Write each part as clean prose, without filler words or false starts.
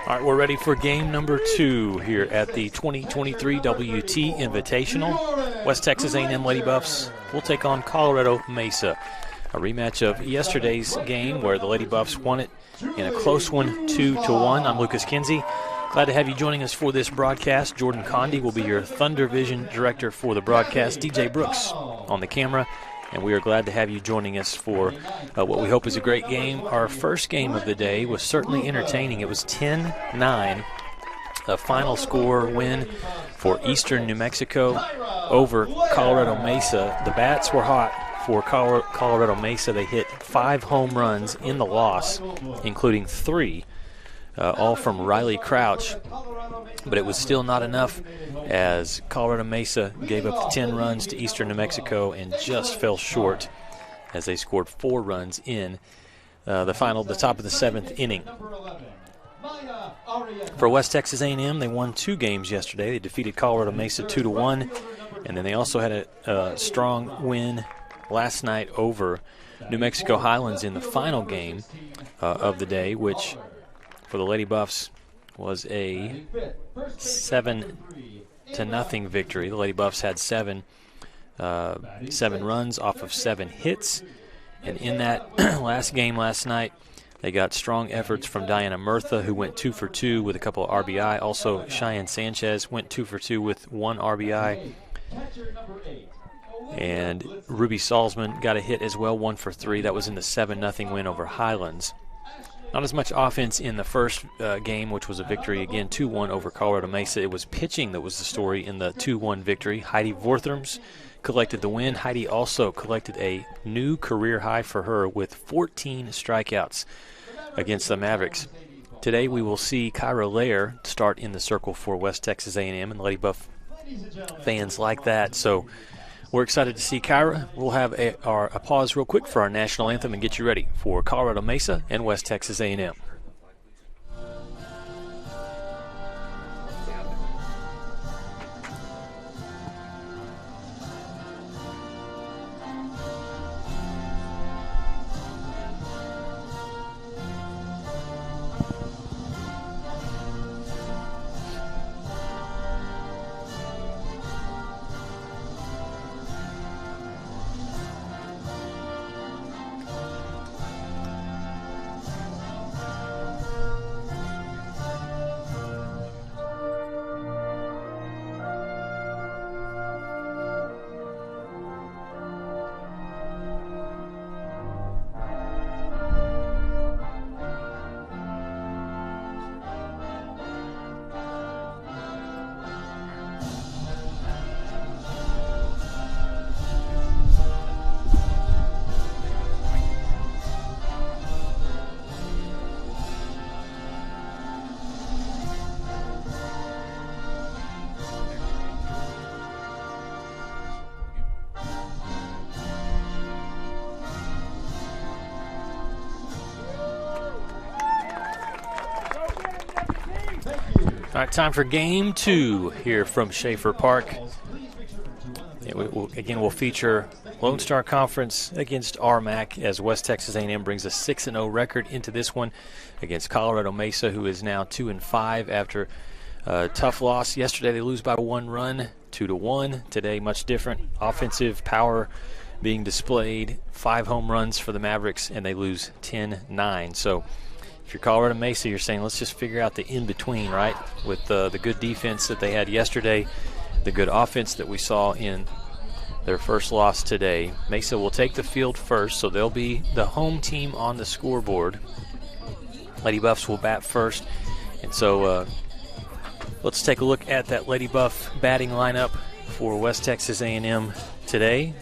All right, we're ready for game number 2 here at the 2023 WT Invitational. West Texas A&M Lady Buffs will take on Colorado Mesa. A rematch of yesterday's game where the Lady Buffs won it in a close one, 2-1. I'm Lucas Kinsey. Glad to have you joining us for this broadcast. Jordan Condi will be your Thunder Vision director for the broadcast. DJ Brooks on the camera. And we are glad to have you joining us for what we hope is a great game. Our first game of the day was certainly entertaining. It was 10-9, a final score win for Eastern New Mexico over Colorado Mesa. The bats were hot for Colorado Mesa. They hit 5 home runs in the loss, including 3, all from Riley Crouch. But it was still not enough as Colorado Mesa gave up the 10 runs to Eastern New Mexico and just fell short as they scored 4 runs in the top of the 7th inning. For West Texas A&M, they won 2 games yesterday. They defeated Colorado Mesa 2-1, and then they also had a strong win last night over New Mexico Highlands in the final game of the day, which for the Lady Buffs was a 7-0 victory. The Lady Buffs had 7 runs off of 7 hits. And in that last game last night, they got strong efforts from Diana Murtha, who went 2 for 2 with a couple of RBI. Also, Cheyenne Sanchez went 2 for 2 with 1 RBI. And Ruby Salzman got a hit as well, 1 for 3. That was in the 7-0 win over Highlands. Not as much offense in the first game, which was a victory, again, 2-1 over Colorado Mesa. It was pitching that was the story in the 2-1 victory. Heidi Vortherms collected the win. Heidi also collected a new career high for her with 14 strikeouts against the Mavericks. Today we will see Kyra Lair start in the circle for West Texas A&M, and Lady Buff fans like that. So we're excited to see Kyra. We'll have a pause real quick for our national anthem and get you ready for Colorado Mesa and West Texas A&M. All right, time for game 2 here from Schaefer Park. We'll feature Lone Star Conference against RMAC as West Texas A&M brings a 6-0 record into this one against Colorado Mesa, who is now 2-5 after a tough loss. Yesterday they lose by 1 run, 2-1. Today much different. Offensive power being displayed, 5 home runs for the Mavericks, and they lose 10-9. So if you're Colorado Mesa, you're saying let's just figure out the in-between, right? With the good defense that they had yesterday, the good offense that we saw in their first loss today. Mesa will take the field first, so they'll be the home team on the scoreboard. Lady Buffs will bat first. And so let's take a look at that Lady Buff batting lineup for West Texas A&M today.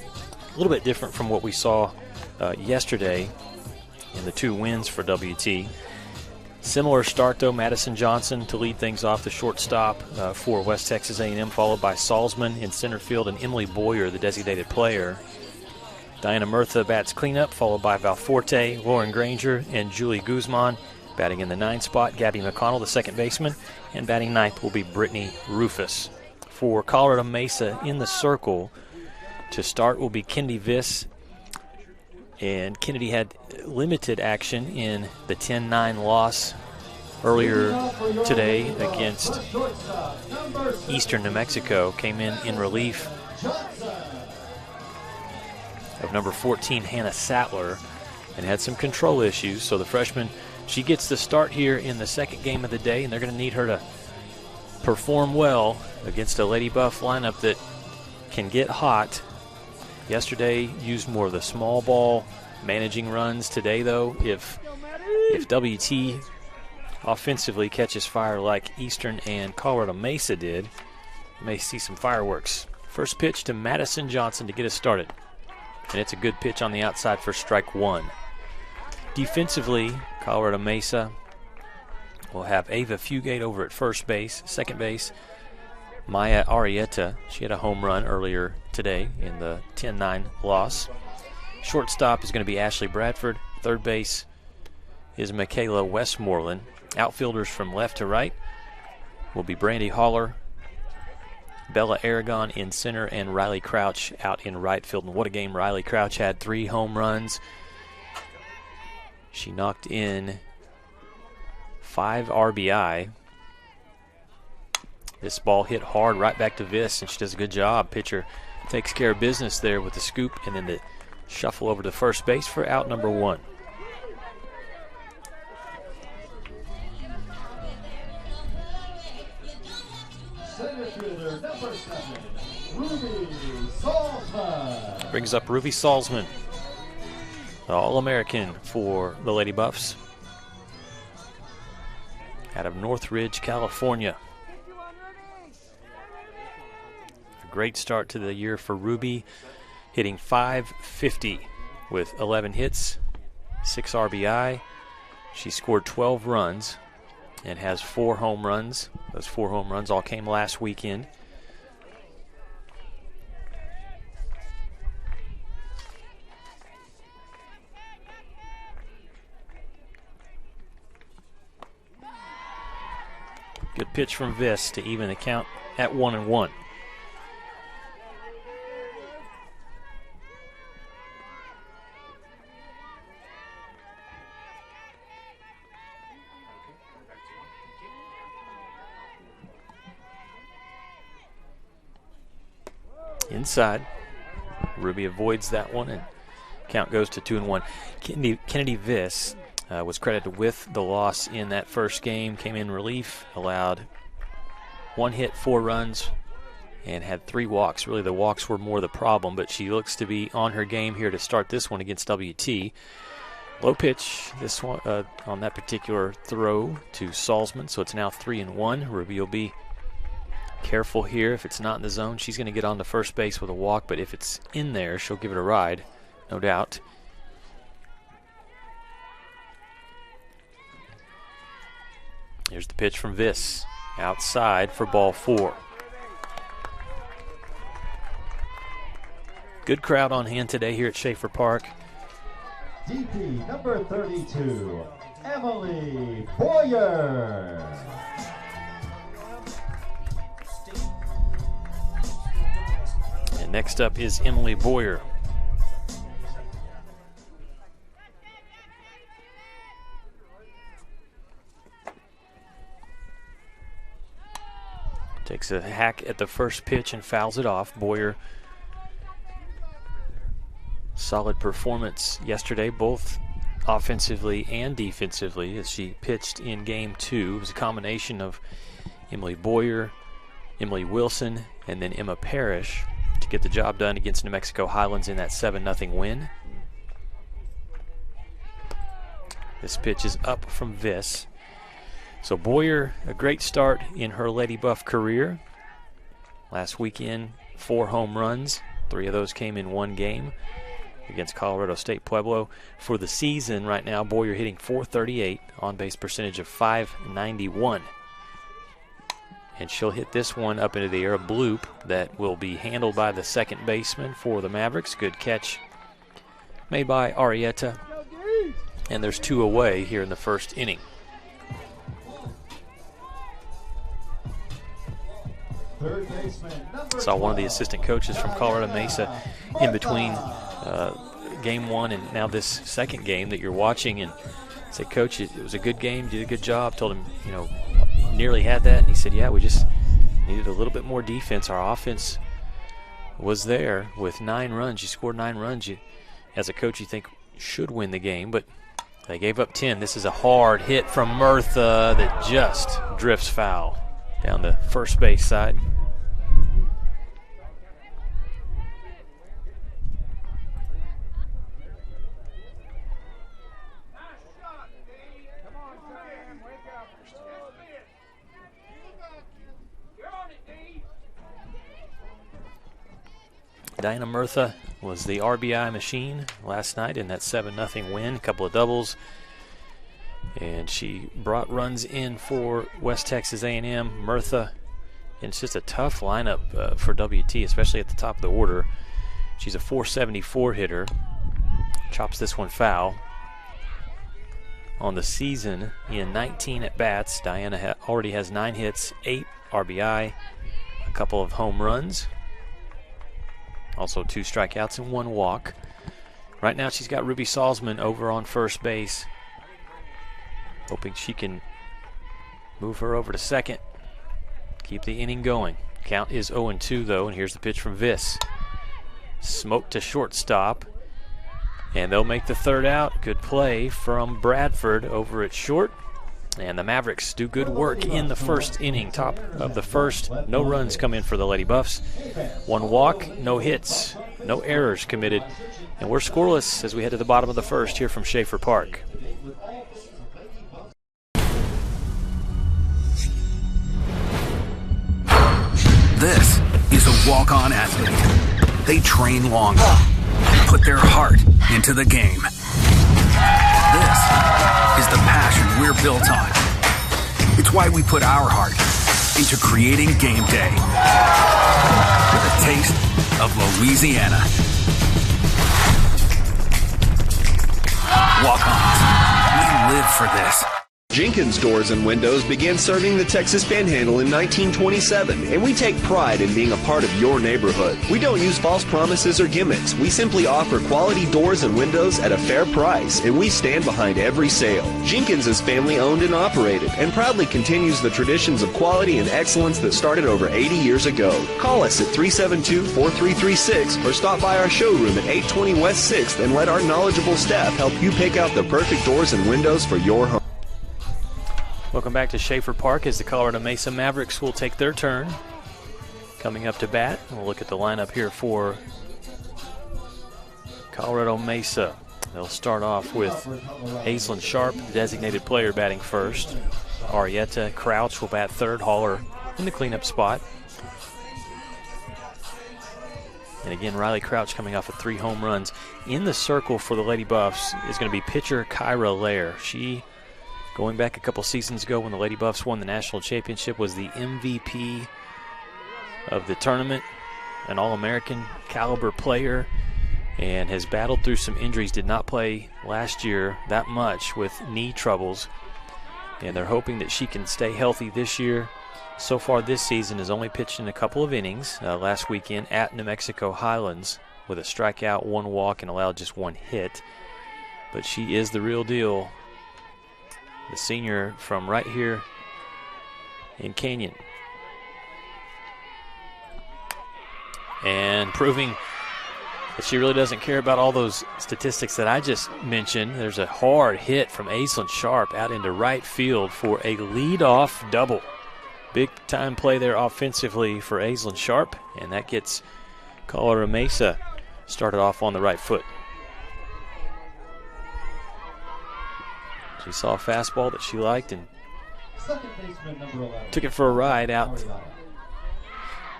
A little bit different from what we saw yesterday in the 2 wins for WT. Similar start, though. Madison Johnson to lead things off, the shortstop for West Texas A&M, followed by Salzman in center field and Emily Boyer, the designated player. Diana Murtha bats cleanup, followed by Valforte, Lauren Granger, and Julie Guzman. Batting in the 9 spot, Gabby McConnell, the second baseman, and batting 9th will be Brittany Rufus. For Colorado Mesa in the circle, to start will be Kennedy Viss. And Kennedy had limited action in the 10-9 loss earlier today against Eastern New Mexico, came in relief of number 14, Hannah Sattler, and had some control issues. So the freshman, she gets the start here in the second game of the day, and they're going to need her to perform well against a Lady Buff lineup that can get hot. Yesterday used more of the small ball managing runs. Today, though, if WT offensively catches fire like Eastern and Colorado Mesa did, you may see some fireworks. First pitch to Madison Johnson to get us started. And it's a good pitch on the outside for strike one. Defensively, Colorado Mesa will have Ava Fugate over at first base. Second base, Maya Arrieta. She had a home run earlier today in the 10-9 loss. Shortstop is going to be Ashley Bradford. Third base is Michaela Westmoreland. Outfielders from left to right will be Brandy Haller, Bella Aragon in center, and Riley Crouch out in right field. And what a game Riley Crouch had. 3 home runs. She knocked in 5 RBI. This ball hit hard right back to Viss, and she does a good job. Pitcher takes care of business there with the scoop and then the shuffle over to first base for out number 1. Brings up Ruby Salzman, the All-American for the Lady Buffs out of Northridge, California. A great start to the year for Ruby, hitting .550 with 11 hits, 6 RBI. She scored 12 runs and has 4 home runs. Those 4 home runs all came last weekend. Good pitch from Viss to even the count at 1-1. Inside, Ruby avoids that one, and count goes to 2-1. Kennedy Viss was credited with the loss in that first game. Came in relief, allowed 1 hit, 4 runs, and had 3 walks. Really, the walks were more the problem, but she looks to be on her game here to start this one against WT. Low pitch this one on that particular throw to Salzman, so it's now 3-1. Ruby will be careful here. If it's not in the zone, she's going to get on to first base with a walk, but if it's in there, she'll give it a ride, no doubt. Here's the pitch from Viss, outside for ball 4. Good crowd on hand today here at Schaefer Park. DP number 32, Emily Boyer. And next up is Emily Boyer. Takes a hack at the first pitch and fouls it off. Boyer, solid performance yesterday, both offensively and defensively, as she pitched in game 2. It was a combination of Emily Boyer, Emily Wilson, and then Emma Parrish to get the job done against New Mexico Highlands in that 7-0 win. This pitch is up from Viss. So Boyer, a great start in her Lady Buff career. Last weekend, 4 home runs. 3 of those came in 1 game against Colorado State Pueblo. For the season right now, Boyer hitting .438, on-base percentage of .591. And she'll hit this one up into the air, a bloop that will be handled by the second baseman for the Mavericks. Good catch made by Arrieta. And there's 2 away here in the first inning. Saw one of the assistant coaches from Colorado Mesa in between game 1 and now this second game that you're watching, and I said, Coach, it was a good game, did a good job. Told him, you know, nearly had that. And he said, yeah, we just needed a little bit more defense. Our offense was there with 9 runs. You scored 9 runs. You, as a coach, you think should win the game, but they gave up 10. This is a hard hit from Murtha that just drifts foul down the first base side. Diana Murtha was the RBI machine last night in that 7-0 win, a couple of doubles. And she brought runs in for West Texas A&M. Murtha, and it's just a tough lineup for WT, especially at the top of the order. She's a .474 hitter. Chops this one foul. On the season, in 19 at-bats, Diana already has 9 hits, 8 RBI, a couple of home runs. Also 2 strikeouts and 1 walk. Right now she's got Ruby Salzman over on first base. Hoping she can move her over to second. Keep the inning going. Count is 0-2 though, and here's the pitch from Viss. Smoke to shortstop. And they'll make the third out. Good play from Bradford over at short. And the Mavericks do good work in the first inning. Top of the first, no runs come in for the Lady Buffs. 1 walk, no hits, no errors committed. And we're scoreless as we head to the bottom of the first here from Schaefer Park. This is a walk-on athlete. They train long and put their heart into the game. This is the passion we're built on. It's why we put our heart into creating game day with a taste of Louisiana. Walk-ons, we live for this. Jenkins Doors and Windows began serving the Texas Panhandle in 1927, and we take pride in being a part of your neighborhood. We don't use false promises or gimmicks. We simply offer quality doors and windows at a fair price, and we stand behind every sale. Jenkins is family owned and operated, and proudly continues the traditions of quality and excellence that started over 80 years ago. Call us at 372-4336 or stop by our showroom at 820 West 6th and let our knowledgeable staff help you pick out the perfect doors and windows for your home. Welcome back to Schaefer Park as the Colorado Mesa Mavericks will take their turn. Coming up to bat, we'll look at the lineup here for Colorado Mesa. They'll start off with Aislinn Sharp, the designated player, batting first. Arietta Crouch will bat third, Haller in the cleanup spot. And again, Riley Crouch coming off of 3 home runs. In the circle for the Lady Buffs is going to be pitcher Kyra Lair. She, going back a couple seasons ago when the Lady Buffs won the national championship, was the MVP of the tournament, an All-American caliber player, and has battled through some injuries. Did not play last year that much with knee troubles, and they're hoping that she can stay healthy this year. So far this season has only pitched in a couple of innings. Last weekend at New Mexico Highlands with a strikeout, 1 walk, and allowed just 1 hit. But she is the real deal. The senior from right here in Canyon. And proving that she really doesn't care about all those statistics that I just mentioned. There's a hard hit from Aislinn Sharp out into right field for a leadoff double. Big time play there offensively for Aislinn Sharp, and that gets Colorado Mesa started off on the right foot. She saw a fastball that she liked and took it for a ride out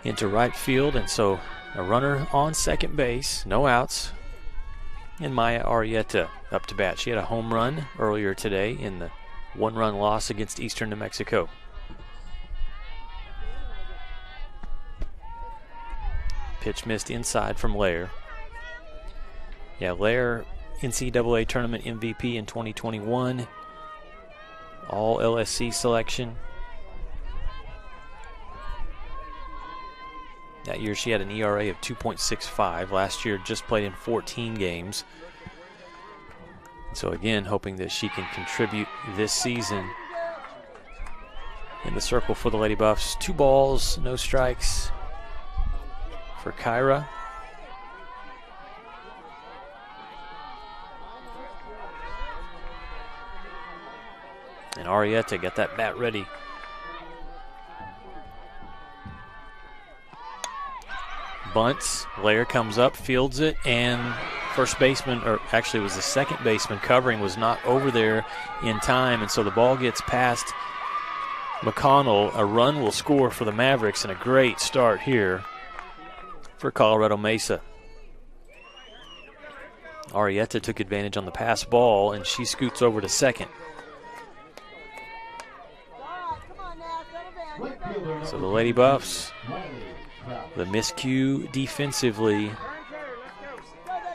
into right field. And so a runner on second base, no outs, and Maya Arietta up to bat. She had a home run earlier today in the 1-run loss against Eastern New Mexico. Pitch missed inside from Lair. Yeah, Lair, NCAA tournament MVP in 2021, all LSC selection. That year she had an ERA of 2.65. Last year just played in 14 games. So again, hoping that she can contribute this season. In the circle for the Lady Buffs, 2 balls, no strikes for Kyra. And Arietta got that bat ready. Bunts, Lair comes up, fields it, and first baseman, or actually it was the second baseman covering, was not over there in time, and so the ball gets past McConnell. A run will score for the Mavericks, and a great start here for Colorado Mesa. Arietta took advantage on the pass ball, and she scoots over to second. So the Lady Buffs, the miscue defensively.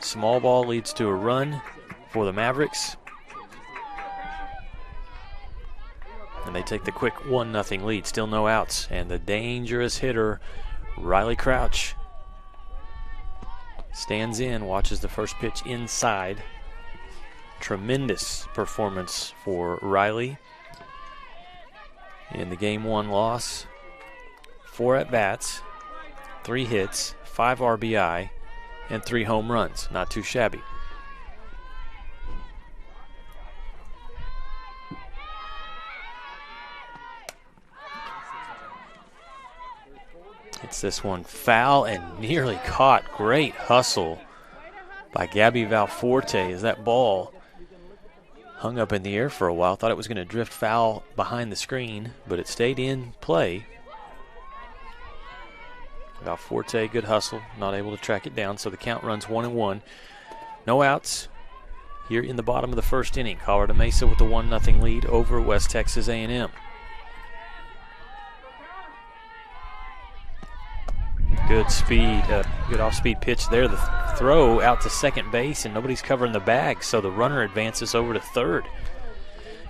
Small ball leads to a run for the Mavericks. And they take the quick 1-0 lead. Still no outs. And the dangerous hitter, Riley Crouch, stands in, watches the first pitch inside. Tremendous performance for Riley in the Game 1 loss. 4 at-bats, 3 hits, 5 RBI, and 3 home runs. Not too shabby. Hits this one foul and nearly caught. Great hustle by Gabby Valforte as that ball hung up in the air for a while. Thought it was going to drift foul behind the screen, but it stayed in play. Valforte, good hustle, not able to track it down, so the count runs 1-1. No outs here in the bottom of the first inning. Colorado Mesa with the 1-0 lead over West Texas A&M. Good speed, good off-speed pitch there. The throw out to second base, and nobody's covering the bag, so the runner advances over to third.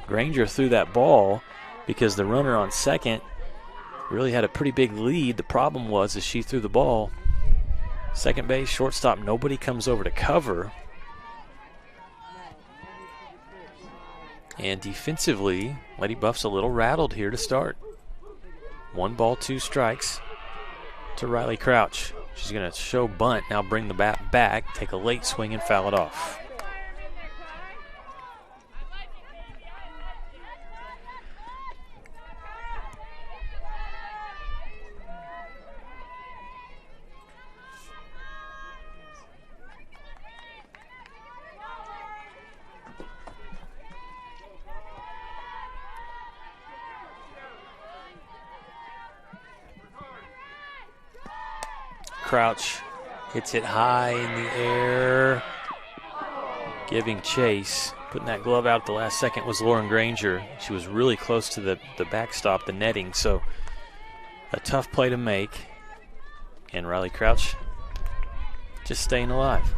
Granger threw that ball because the runner on second really had a pretty big lead. The problem was, as she threw the ball, second base, shortstop, nobody comes over to cover. And defensively, Lady Buff's a little rattled here to start. 1 ball, 2 strikes to Riley Crouch. She's going to show bunt, now bring the bat back, take a late swing and foul it off. Crouch hits it high in the air, giving chase. Putting that glove out at the last second was Lauren Granger. She was really close to the backstop, the netting, so a tough play to make. And Riley Crouch just staying alive.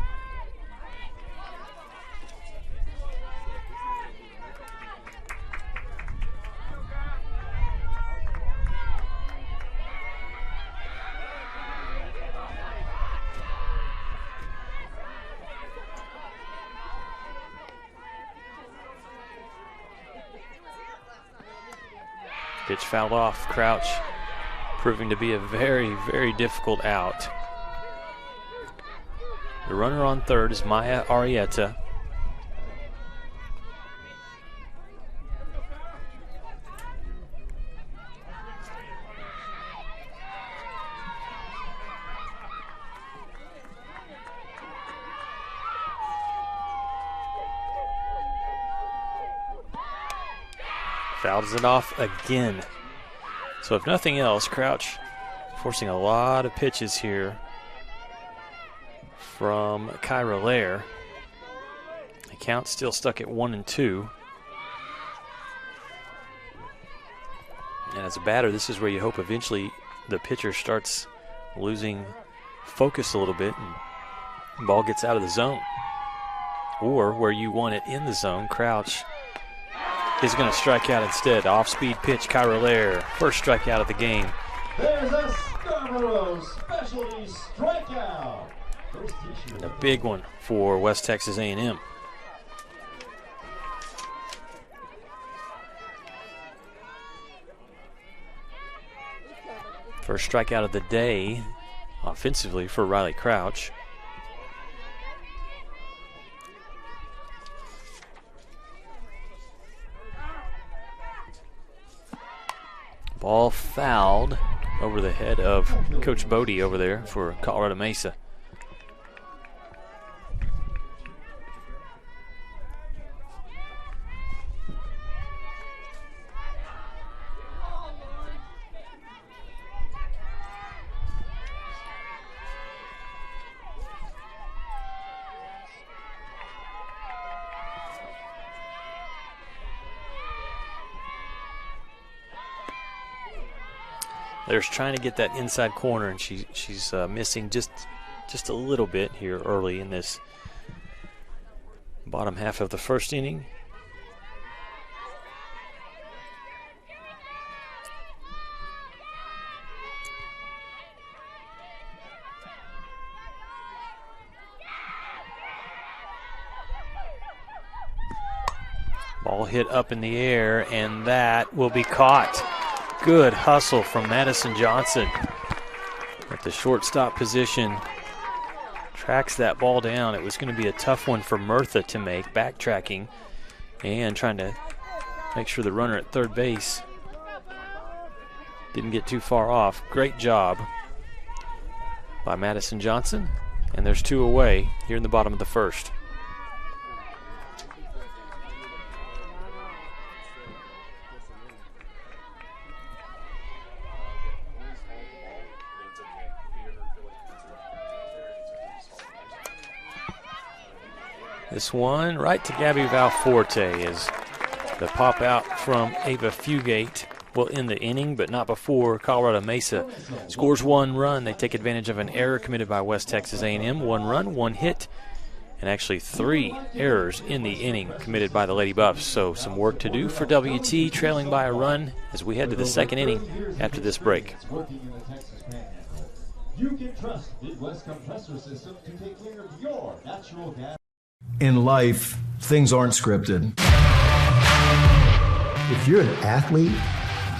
Pitch fouled off. Crouch proving to be a very, very difficult out. The runner on third is Maya Arietta. Fouls it off again. So if nothing else, Crouch forcing a lot of pitches here from Kyra Lair. The count still stuck at 1-2. And as a batter, this is where you hope eventually the pitcher starts losing focus a little bit and the ball gets out of the zone. Or where you want it in the zone, Crouch is going to strike out instead. Off-speed pitch, Kyra Lair. First strikeout of the game. There's a Scarborough specialty strikeout. And a big one for West Texas A&M. First strikeout of the day offensively for Riley Crouch. Ball fouled over the head of Coach Bodie over there for Colorado Mesa. There's trying to get that inside corner, and she's missing just a little bit here early in this bottom half of the first inning. Ball hit up in the air, and that will be caught. Good hustle from Madison Johnson at the shortstop position. Tracks that ball down. It was going to be a tough one for Murtha to make, backtracking and trying to make sure the runner at third base didn't get too far off. Great job by Madison Johnson, and there's 2 away here in the bottom of the first. This one right to Gabby Valforte as the pop out from Ava Fugate will end the inning, but not before Colorado Mesa scores 1 run. They take advantage of an error committed by West Texas A&M. 1 run, 1 hit, and actually 3 errors in the inning committed by the Lady Buffs. So some work to do for WT, trailing by a run as we head to the second inning after this break. You can trust Midwest Compressor System to take care of your natural gas. In life, things aren't scripted. If you're an athlete,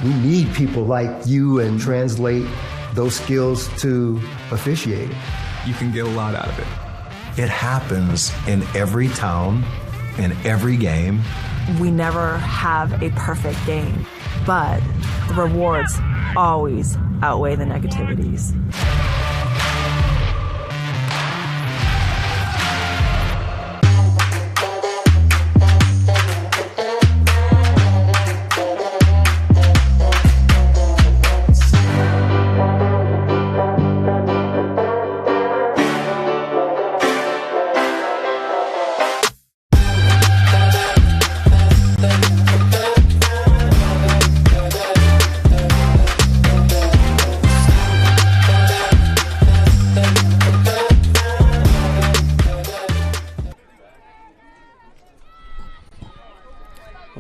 we need people like you and translate those skills to officiating. You can get a lot out of it. It happens in every town, in every game. We never have a perfect game, but the rewards always outweigh the negativities.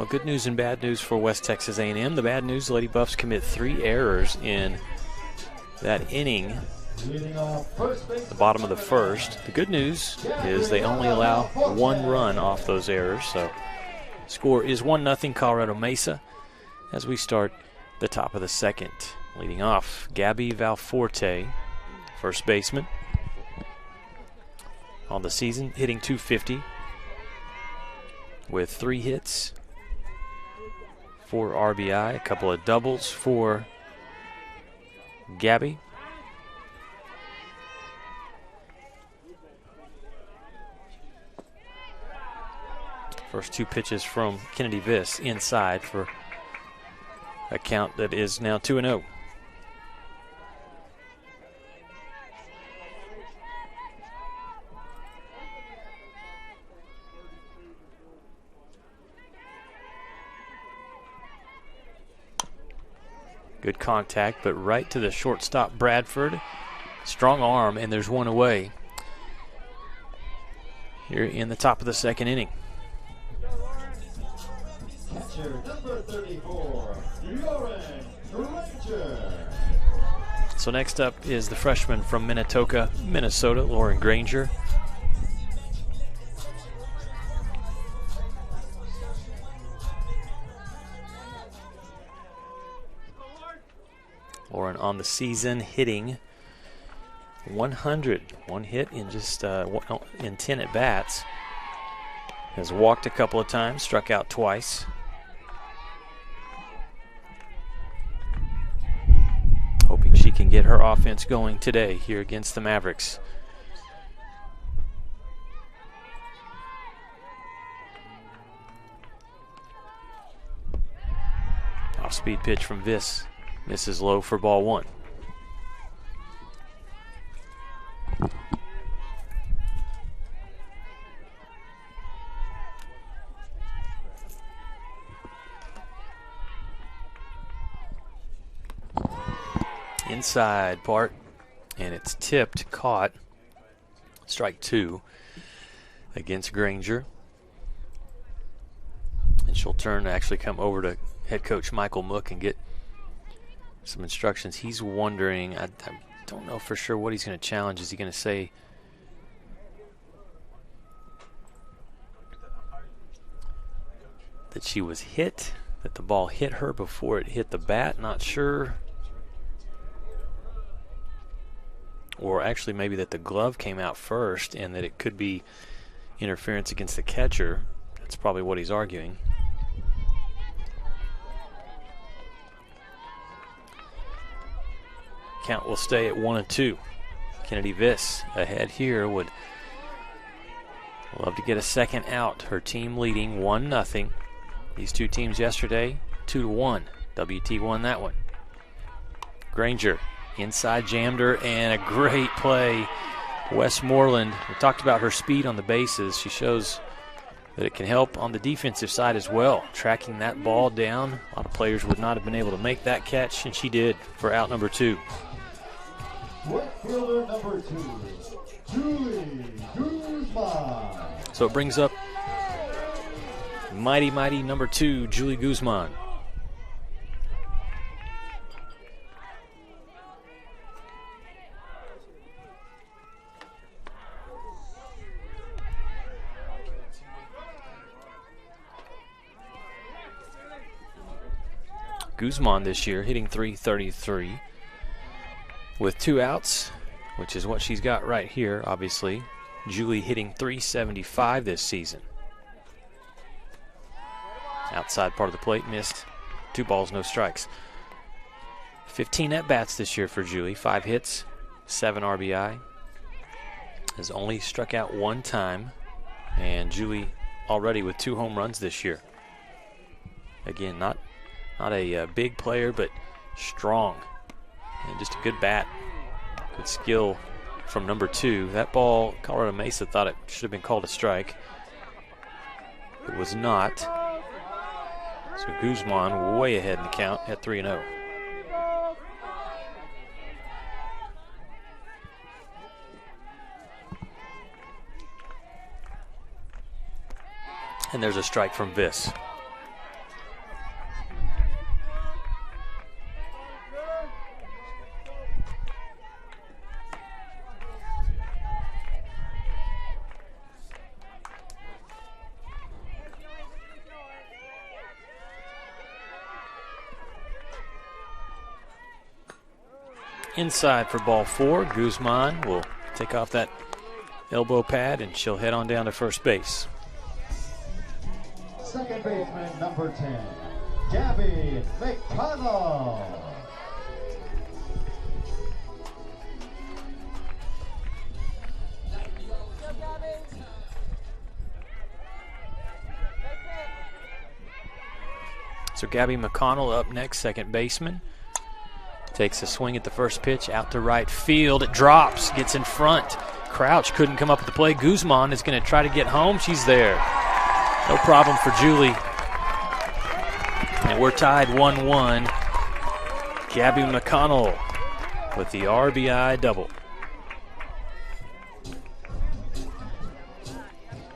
Good news and bad news for West Texas A&M. The bad news, the Lady Buffs commit 3 errors in that inning, the bottom of the first. The good news is they only allow 1 run off those errors. So score is 1-0 Colorado Mesa as we start the top of the second. Leading off, Gabby Valforte, first baseman. On the season, hitting .250 with 3 hits, 4 RBI, a couple of doubles for Gabby. First 2 pitches from Kennedy Viss inside for a count that is now 2-0. Good contact, but right to the shortstop Bradford. Strong arm, and there's 1 away here in the top of the second inning. Catcher number 34, Lauren Granger. So next up is the freshman from Minnetonka, Minnesota, Lauren Granger. Lauren on the season hitting 100. One hit in just in 10 at-bats. Has walked a couple of times, struck out twice. Hoping she can get her offense going today here against the Mavericks. Off-speed pitch from Viss. Misses low for ball one. Inside part, and it's tipped, caught. Strike two against Granger. And she'll turn to actually come over to head coach Michael Mook and get some instructions. He's wondering, I don't know for sure what he's going to challenge. Is he going to say that she was hit, that the ball hit her before it hit the bat? Not sure. Or actually maybe that the glove came out first and that it could be interference against the catcher. That's probably what he's arguing. Count will stay at 1-2. Kennedy Viss ahead here would love to get a second out. Her team leading 1-0. These two teams yesterday 2-1. WT won that one. Granger inside jammed her, and a great play. Westmoreland, we talked about her speed on the bases. She shows that it can help on the defensive side as well. Tracking that ball down. A lot of players would not have been able to make that catch, and she did for out number two. Fielder number 2, Julie Guzman. So it brings up mighty number 2, Julie Guzman. Guzman this year hitting .333 with 2 outs, which is what she's got right here, obviously. Julie hitting .375 this season. Outside part of the plate, missed. 2 balls, no strikes. 15 at-bats this year for Julie, 5 hits, 7 RBI. Has only struck out 1 time, and Julie already with 2 home runs this year. Again, not a big player, but strong. And just a good bat. Good skill from number 2. That ball, Colorado Mesa thought it should have been called a strike. It was not. So Guzman way ahead in the count at 3-0. And there's a strike from Viss. Inside for ball 4. Guzman will take off that elbow pad and she'll head on down to first base. Second baseman number 10, Gabby McConnell. So Gabby McConnell up next, second baseman. Takes a swing at the first pitch, out to right field. It drops, gets in front. Crouch couldn't come up with the play. Guzman is going to try to get home. She's there. No problem for Julie. And we're tied 1-1. Gabby McConnell with the RBI double.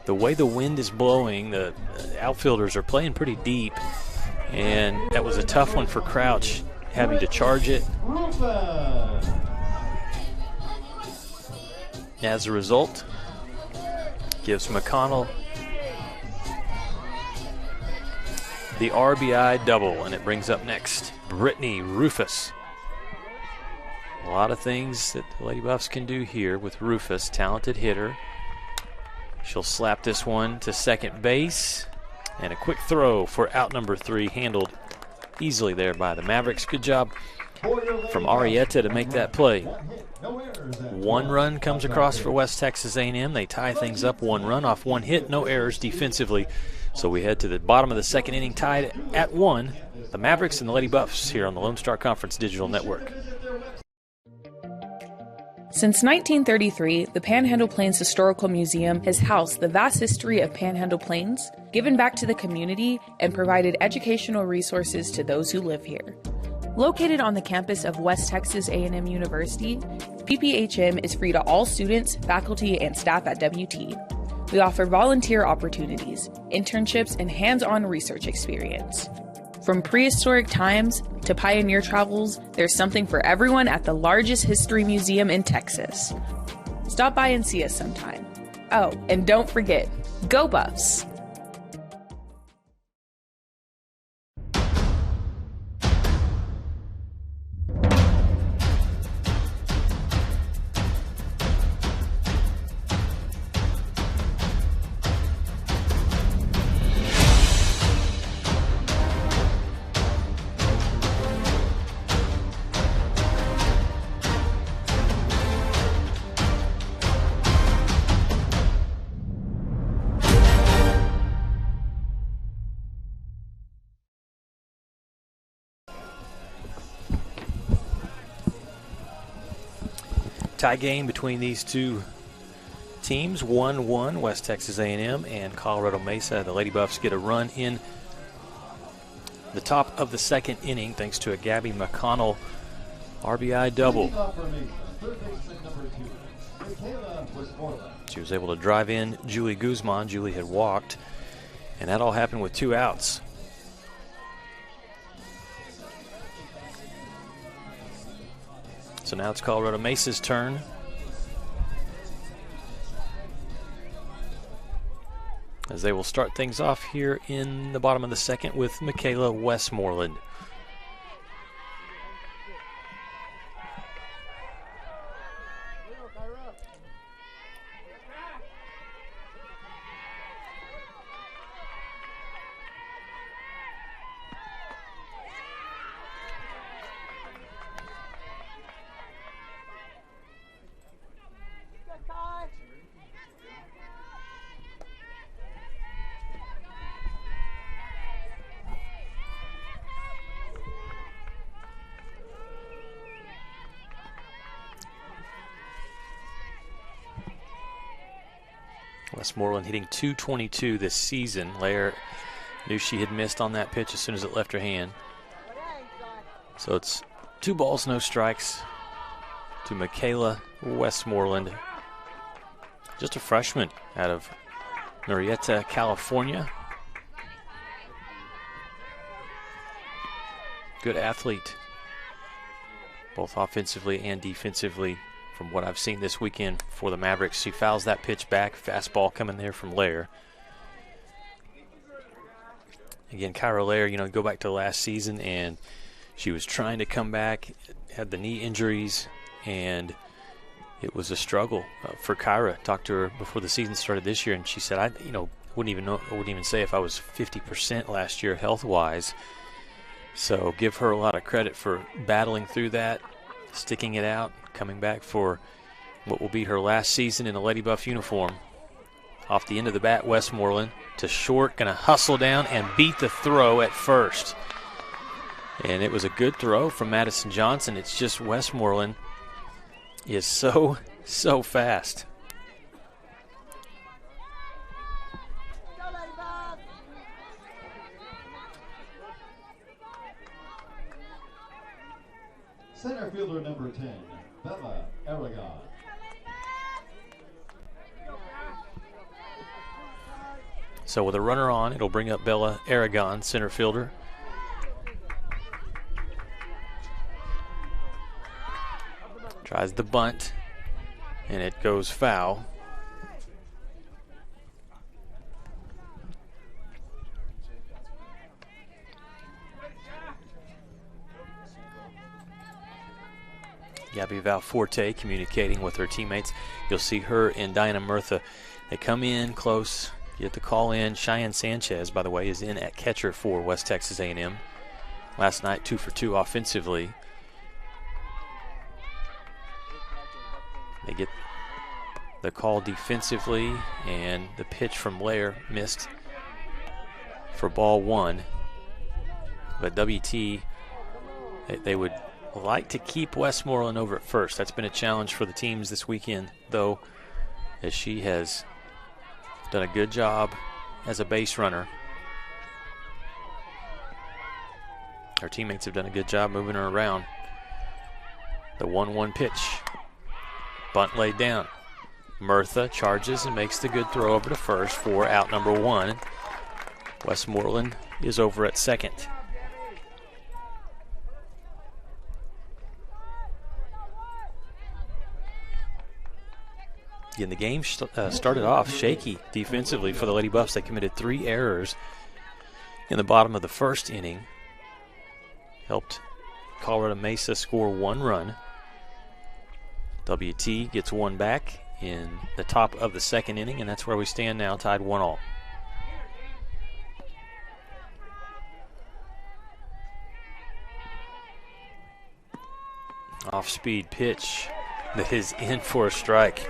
The way the wind is blowing, the outfielders are playing pretty deep. And that was a tough one for Crouch, having to charge it. As a result, gives McConnell the RBI double, and it brings up next Brittany Rufus. A lot of things that the Lady Buffs can do here with Rufus, talented hitter. She'll slap this one to second base. And a quick throw for out number 3, handled easily there by the Mavericks. Good job from Arietta to make that play. 1 run comes across for West Texas A&M. They tie things up, 1 run off 1 hit, no errors defensively. So we head to the bottom of the second inning, tied at 1. The Mavericks and the Lady Buffs here on the Lone Star Conference Digital Network. Since 1933, the Panhandle Plains Historical Museum has housed the vast history of Panhandle Plains, given back to the community, and provided educational resources to those who live here. Located on the campus of West Texas A&M University, PPHM is free to all students, faculty, and staff at WT. We offer volunteer opportunities, internships, and hands-on research experience. From prehistoric times to pioneer travels, there's something for everyone at the largest history museum in Texas. Stop by and see us sometime. Oh, and don't forget, go Buffs! Tie game between these two teams, 1-1, West Texas A&M and Colorado Mesa. The Lady Buffs get a run in the top of the second inning thanks to a Gabby McConnell RBI double. She was able to drive in Julie Guzman. Julie had walked, and that all happened with 2 outs. So now it's Colorado Mesa's turn. As they will start things off here in the bottom of the second with Michaela Westmoreland. Westmoreland hitting .222 this season. Lair knew she had missed on that pitch as soon as it left her hand. So it's 2 balls, no strikes to Michaela Westmoreland. Just a freshman out of Murrieta, California. Good athlete, both offensively and defensively. From what I've seen this weekend for the Mavericks, she fouls that pitch back. Fastball coming there from Lair. Again, Kyra Lair, go back to last season, and she was trying to come back, had the knee injuries, and it was a struggle for Kyra. Talked to her before the season started this year, and she said, I wouldn't even say if I was 50% last year health-wise. So give her a lot of credit for battling through that, sticking it out, coming back for what will be her last season in a Lady Buff uniform. Off the end of the bat, Westmoreland to short, going to hustle down and beat the throw at first. And it was a good throw from Madison Johnson. It's just Westmoreland is so fast. Center fielder number 10, Bella Aragon. So with a runner on, it'll bring up Bella Aragon, center fielder. Tries the bunt, and it goes foul. Gabby Valforte communicating with her teammates. You'll see her and Diana Murtha. They come in close, get the call in. Cheyenne Sanchez, by the way, is in at catcher for West Texas A&M. Last night, 2 for 2 offensively. They get the call defensively, and the pitch from Lair missed for ball 1. But WT, they would like to keep Westmoreland over at first. That's been a challenge for the teams this weekend, though, as she has done a good job as a base runner. Her teammates have done a good job moving her around. The 1-1 pitch. Bunt laid down. Murtha charges and makes the good throw over to first for out number 1. Westmoreland is over at second. Again, the game started off shaky defensively for the Lady Buffs. They committed 3 errors in the bottom of the first inning. Helped Colorado Mesa score 1 run. WT gets 1 back in the top of the second inning, and that's where we stand now, tied 1-1. Off-speed pitch that is in for a strike.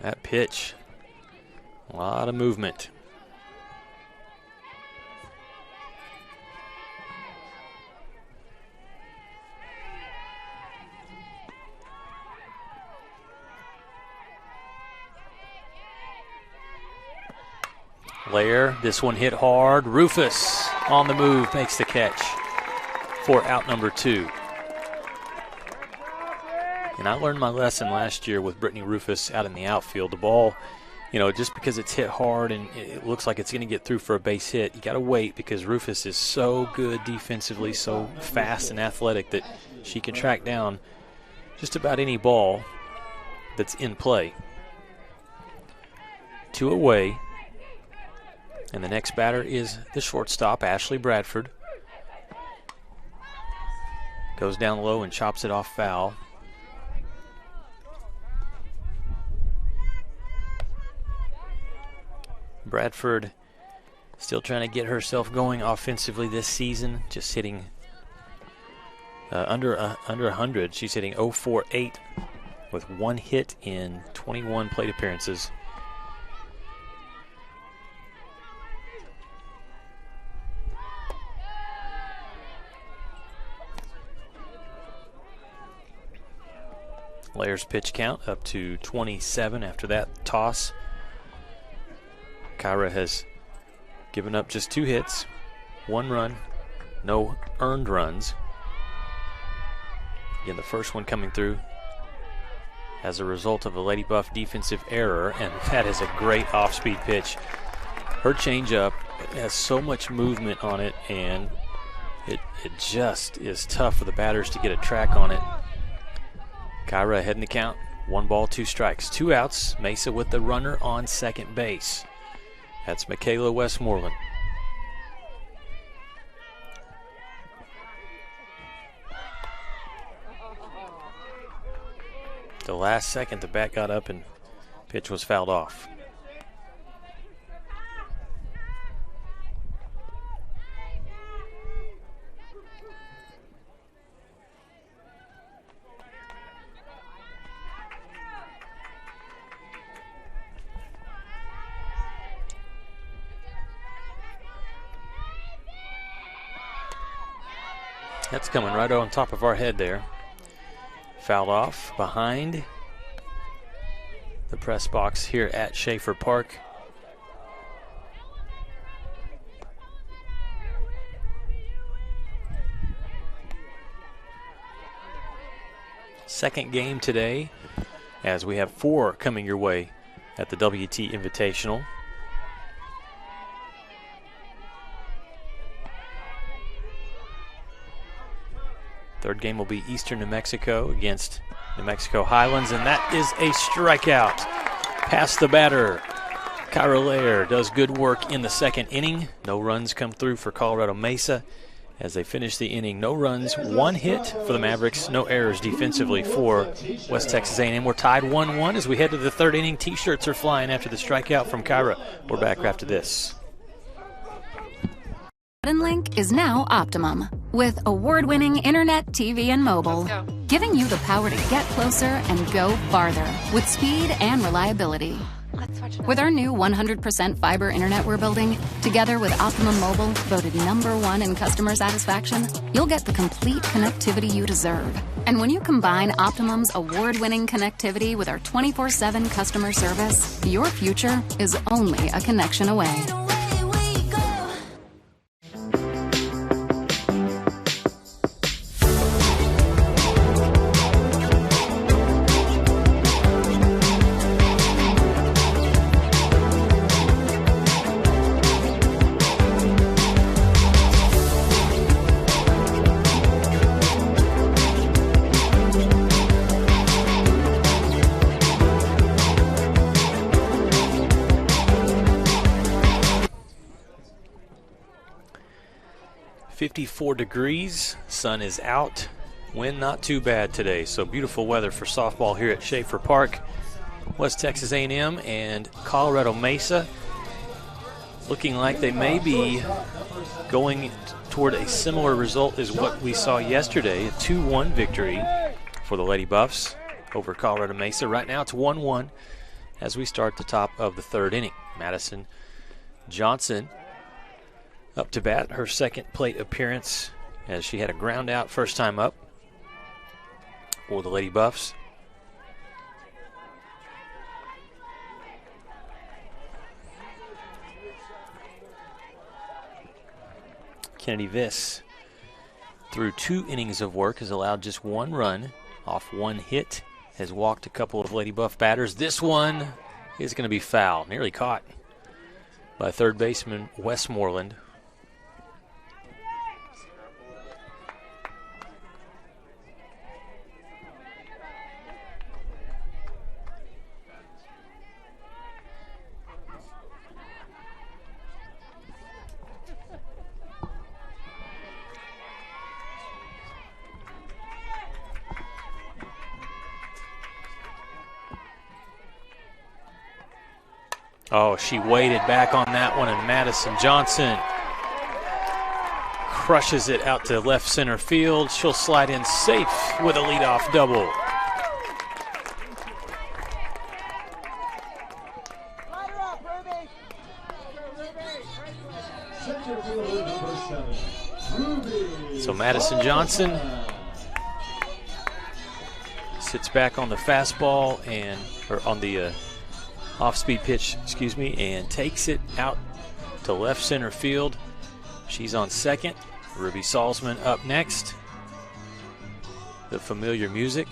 That pitch, a lot of movement. Lair, this one hit hard. Rufus on the move, makes the catch for out number 2. And I learned my lesson last year with Brittany Rufus out in the outfield. The ball, just because it's hit hard and it looks like it's going to get through for a base hit, you got to wait, because Rufus is so good defensively, so fast and athletic that she can track down just about any ball that's in play. 2 away. And the next batter is the shortstop, Ashley Bradford. Goes down low and chops it off foul. Bradford still trying to get herself going offensively this season, just hitting under 100. She's hitting 0.48 with 1 hit in 21 plate appearances. Lair's pitch count up to 27 after that toss. Kyra has given up just 2 hits, 1 run, no earned runs. Again, the first one coming through as a result of a Lady Buff defensive error, and that is a great off-speed pitch. Her changeup has so much movement on it, and it just is tough for the batters to get a track on it. Kyra ahead in the count. 1 ball, 2 strikes. 2 outs. Mesa with the runner on second base. That's Michaela Westmoreland. The last second, the bat got up and pitch was fouled off. That's coming right on top of our head there. Fouled off behind the press box here at Schaefer Park. Second game today, as we have 4 coming your way at the WT Invitational. Third game will be Eastern New Mexico against New Mexico Highlands, and that is a strikeout. Past the batter. Kyra Lair does good work in the second inning. No runs come through for Colorado Mesa, as they finish the inning. No runs, 1 hit for the Mavericks, no errors defensively for West Texas A&M. We're tied 1-1 as we head to the 3rd inning. T-shirts are flying after the strikeout from Kyra. We're back after this. Link is now Optimum, with award-winning internet, TV, and mobile, giving you the power to get closer and go farther with speed and reliability. With our new 100% fiber internet we're building, together with Optimum Mobile, voted #1 in customer satisfaction, you'll get the complete connectivity you deserve. And when you combine Optimum's award-winning connectivity with our 24/7 customer service, your future is only a connection away. 54 degrees, sun is out, wind not too bad today, so beautiful weather for softball here at Schaefer Park. West Texas A&M and Colorado Mesa looking like they may be going toward a similar result as what we saw yesterday, a 2-1 victory for the Lady Buffs over Colorado Mesa. Right now it's 1-1 as we start the top of the 3rd inning. Madison Johnson up to bat, her 2nd plate appearance, as she had a ground out first time up for the Lady Buffs. Kennedy Viss, through 2 innings of work, has allowed just 1 run off 1 hit, has walked a couple of Lady Buff batters. This one is going to be foul, nearly caught by 3rd baseman Westmoreland. Oh, she waited back on that one, and Madison Johnson crushes it out to left center field. She'll slide in safe with a leadoff double. So Madison Johnson sits back on the fastball or on the off-speed pitch, and takes it out to left center field. She's on second. Ruby Salzman up next. The familiar music.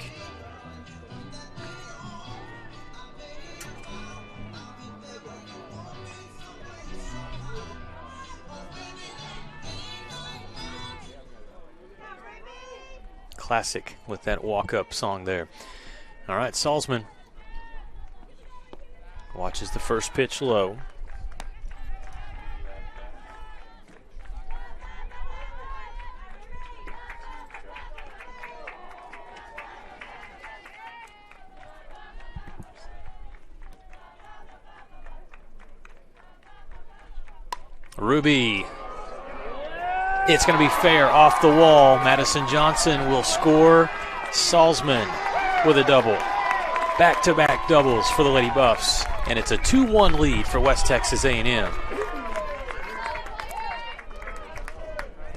Classic with that walk-up song there. All right, Salzman watches the first pitch low. Ruby. It's going to be fair off the wall. Madison Johnson will score. Salzman with a double. Back-to-back doubles for the Lady Buffs. And it's a 2-1 lead for West Texas A&M.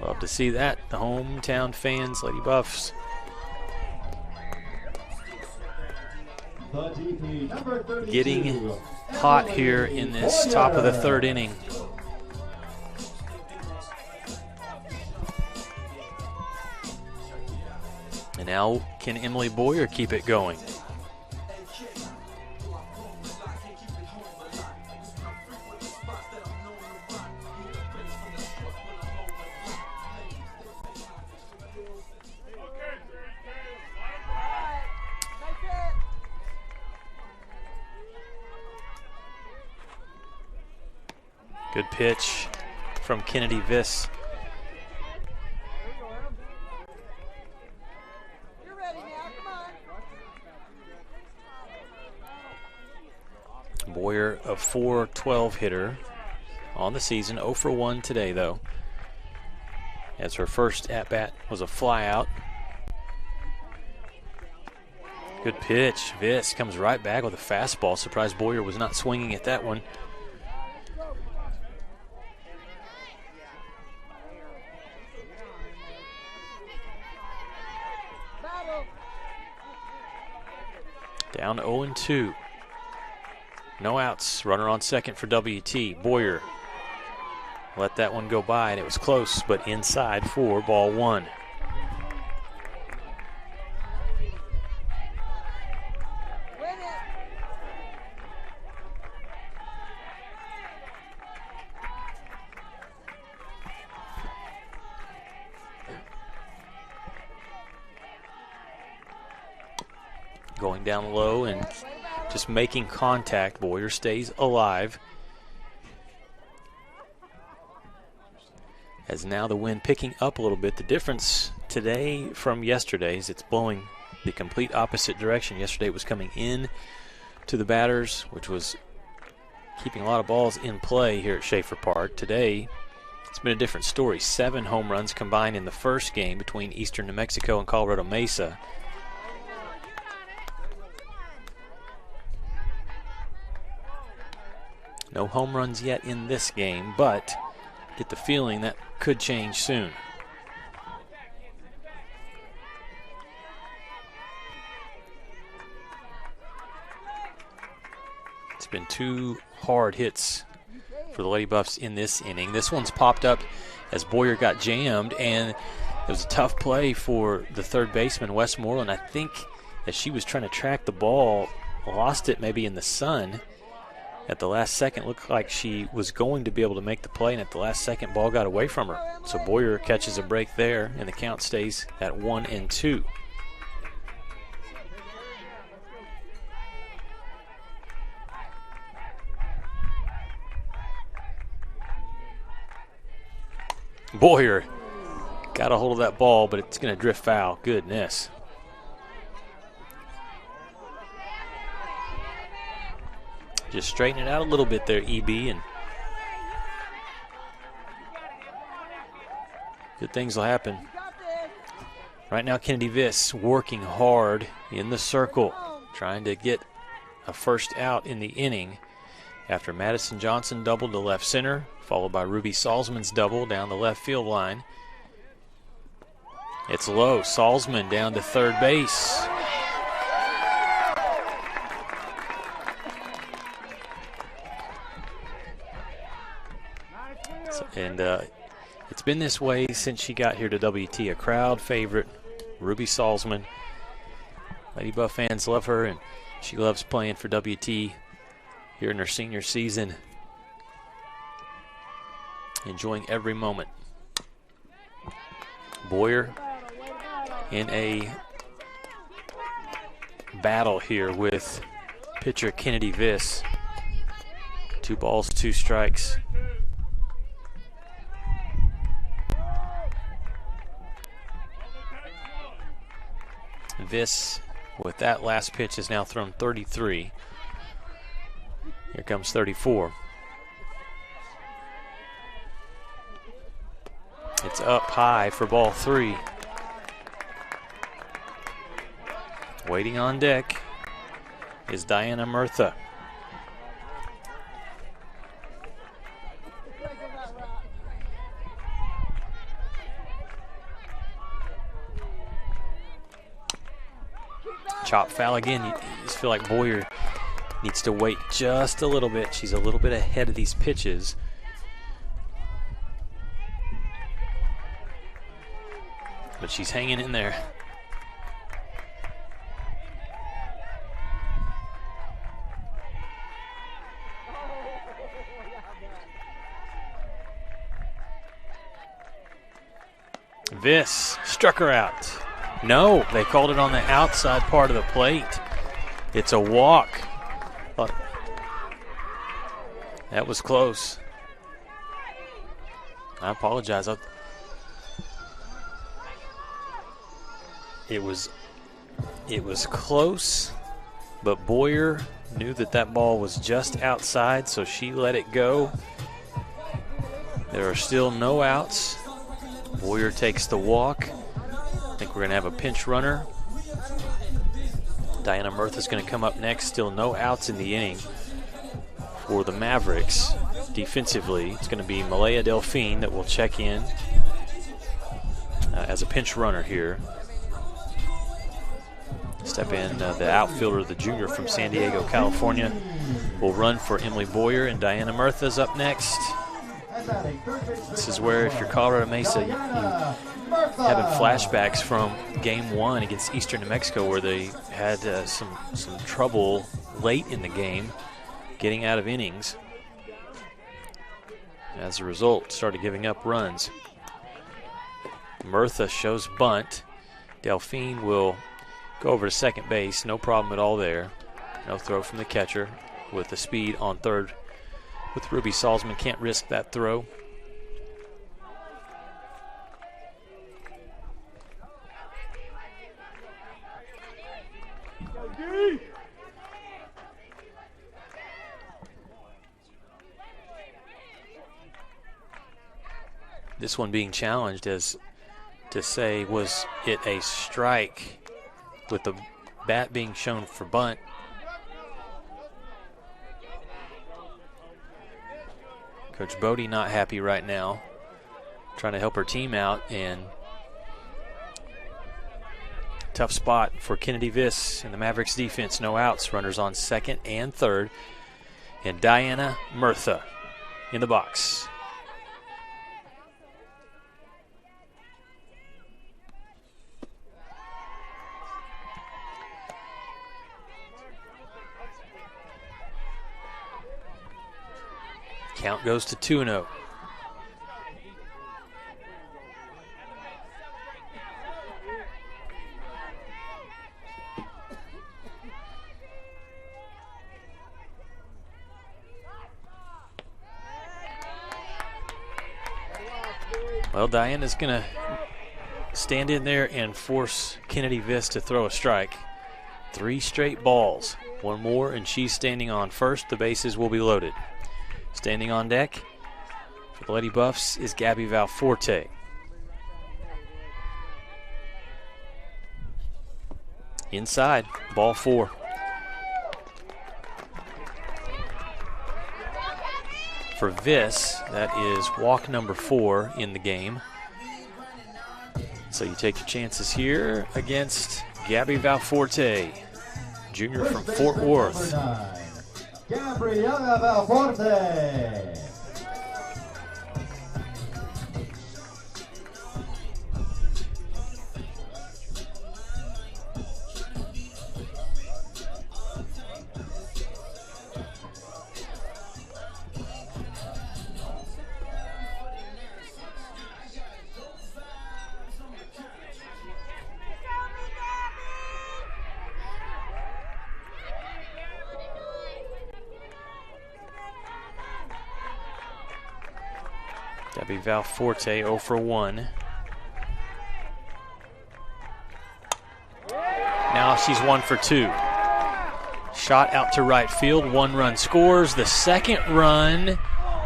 Love to see that. The hometown fans, Lady Buffs. Getting hot here in this top of the 3rd inning. And now can Emily Boyer keep it going? Good pitch from Kennedy Viss. Boyer, a .412 hitter on the season, 0 for 1 today, though, as her first at-bat was a flyout. Good pitch. Viss comes right back with a fastball. Surprised Boyer was not swinging at that one. Down 0-2. No outs. Runner on second for WT. Boyer let that one go by, and it was close, but inside for ball one. Going down low and just making contact. Boyer stays alive. As now the wind picking up a little bit. The difference today from yesterday is it's blowing the complete opposite direction. Yesterday it was coming in to the batters, which was keeping a lot of balls in play here at Schaefer Park. Today it's been a different story. 7 home runs combined in the first game between Eastern New Mexico and Colorado Mesa. No home runs yet in this game, but get the feeling that could change soon. It's been 2 hard hits for the Lady Buffs in this inning. This one's popped up as Boyer got jammed, and it was a tough play for the third baseman, Westmoreland. I think as she was trying to track the ball, lost it maybe in the sun. At the last second, looked like she was going to be able to make the play, and at the last second, ball got away from her. So Boyer catches a break there, and the count stays at 1-2. Boyer got a hold of that ball, but it's going to drift foul. Goodness. Just straighten it out a little bit there, EB, and good things will happen. Right now, Kennedy Viss working hard in the circle, trying to get a first out in the inning after Madison Johnson doubled to left center, followed by Ruby Salzman's double down the left field line. It's low. Salzman down to third base. And it's been this way since she got here to WT. A crowd favorite, Ruby Salzman. Lady Buff fans love her, and she loves playing for WT here in her senior season. Enjoying every moment. Boyer in a battle here with pitcher Kennedy Viss. 2 balls, 2 strikes. Viss, with that last pitch, has now thrown 33. Here comes 34. It's up high for ball 3. Waiting on deck is Diana Murtha. Chop foul again. You just feel like Boyer needs to wait just a little bit. She's a little bit ahead of these pitches. But she's hanging in there. Viss struck her out. No, they called it on the outside part of the plate. It's a walk. That was close. I apologize. It was close, but Boyer knew that ball was just outside, so she let it go. There are still no outs. Boyer takes the walk. I think we're going to have a pinch runner. Diana Murtha's going to come up next. Still no outs in the inning for the Mavericks. Defensively, it's going to be Malaya Delphine that will check in as a pinch runner here. Step in the outfielder, the junior from San Diego, California, will run for Emily Boyer, and Diana Murtha's up next. This is where, if you're Colorado Mesa, you having flashbacks from Game 1 against Eastern New Mexico, where they had some trouble late in the game getting out of innings. As a result, started giving up runs. Murtha shows bunt. Delphine will go over to second base. No problem at all there. No throw from the catcher with the speed on third with Ruby Salzman. Can't risk that throw. This one being challenged as to say, was it a strike with the bat being shown for bunt? Coach Bodie not happy right now, trying to help her team out, and tough spot for Kennedy Viss and the Mavericks defense. No outs, runners on second and third, and Diana Murtha in the box. Count goes to 2-0. Well, Diana's going to stand in there and force Kennedy Viss to throw a strike. 3 straight balls. One more, and she's standing on first. The bases will be loaded. Standing on deck for the Lady Buffs is Gabby Valforte. Inside, ball 4. For Viss, that is walk number 4 in the game. So you take your chances here against Gabby Valforte, junior from Fort Worth. Gabriela Valforte. Gabby Valforte 0 for 1. Now she's 1 for 2. Shot out to right field. 1 run scores. The second run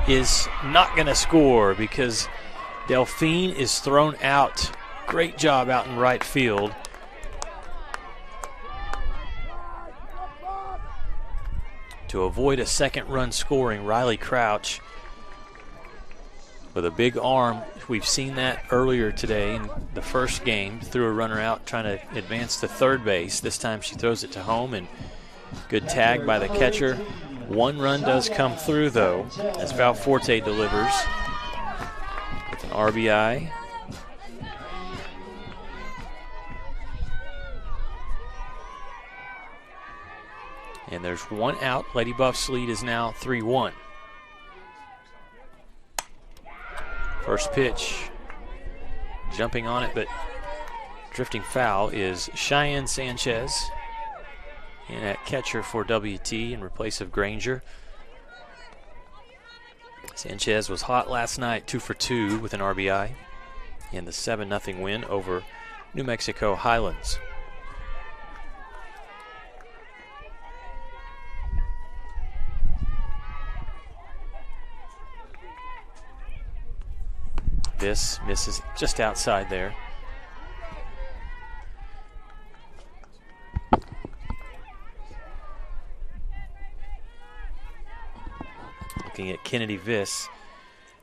is not going to score because Delphine is thrown out. Great job out in right field. To avoid a second run scoring, Riley Crouch with a big arm. We've seen that earlier today in the first game. Threw a runner out trying to advance to third base. This time she throws it to home, and good tag by the catcher. 1 run does come through, though, as Valforte delivers with an RBI. And there's 1 out. Lady Buffs lead is now 3-1. First pitch, jumping on it, but drifting foul is Cheyenne Sanchez in at catcher for WT in replace of Granger. Sanchez was hot last night, 2 for 2 with an RBI in the 7-0 win over New Mexico Highlands. Viss misses just outside there. Looking at Kennedy Viss,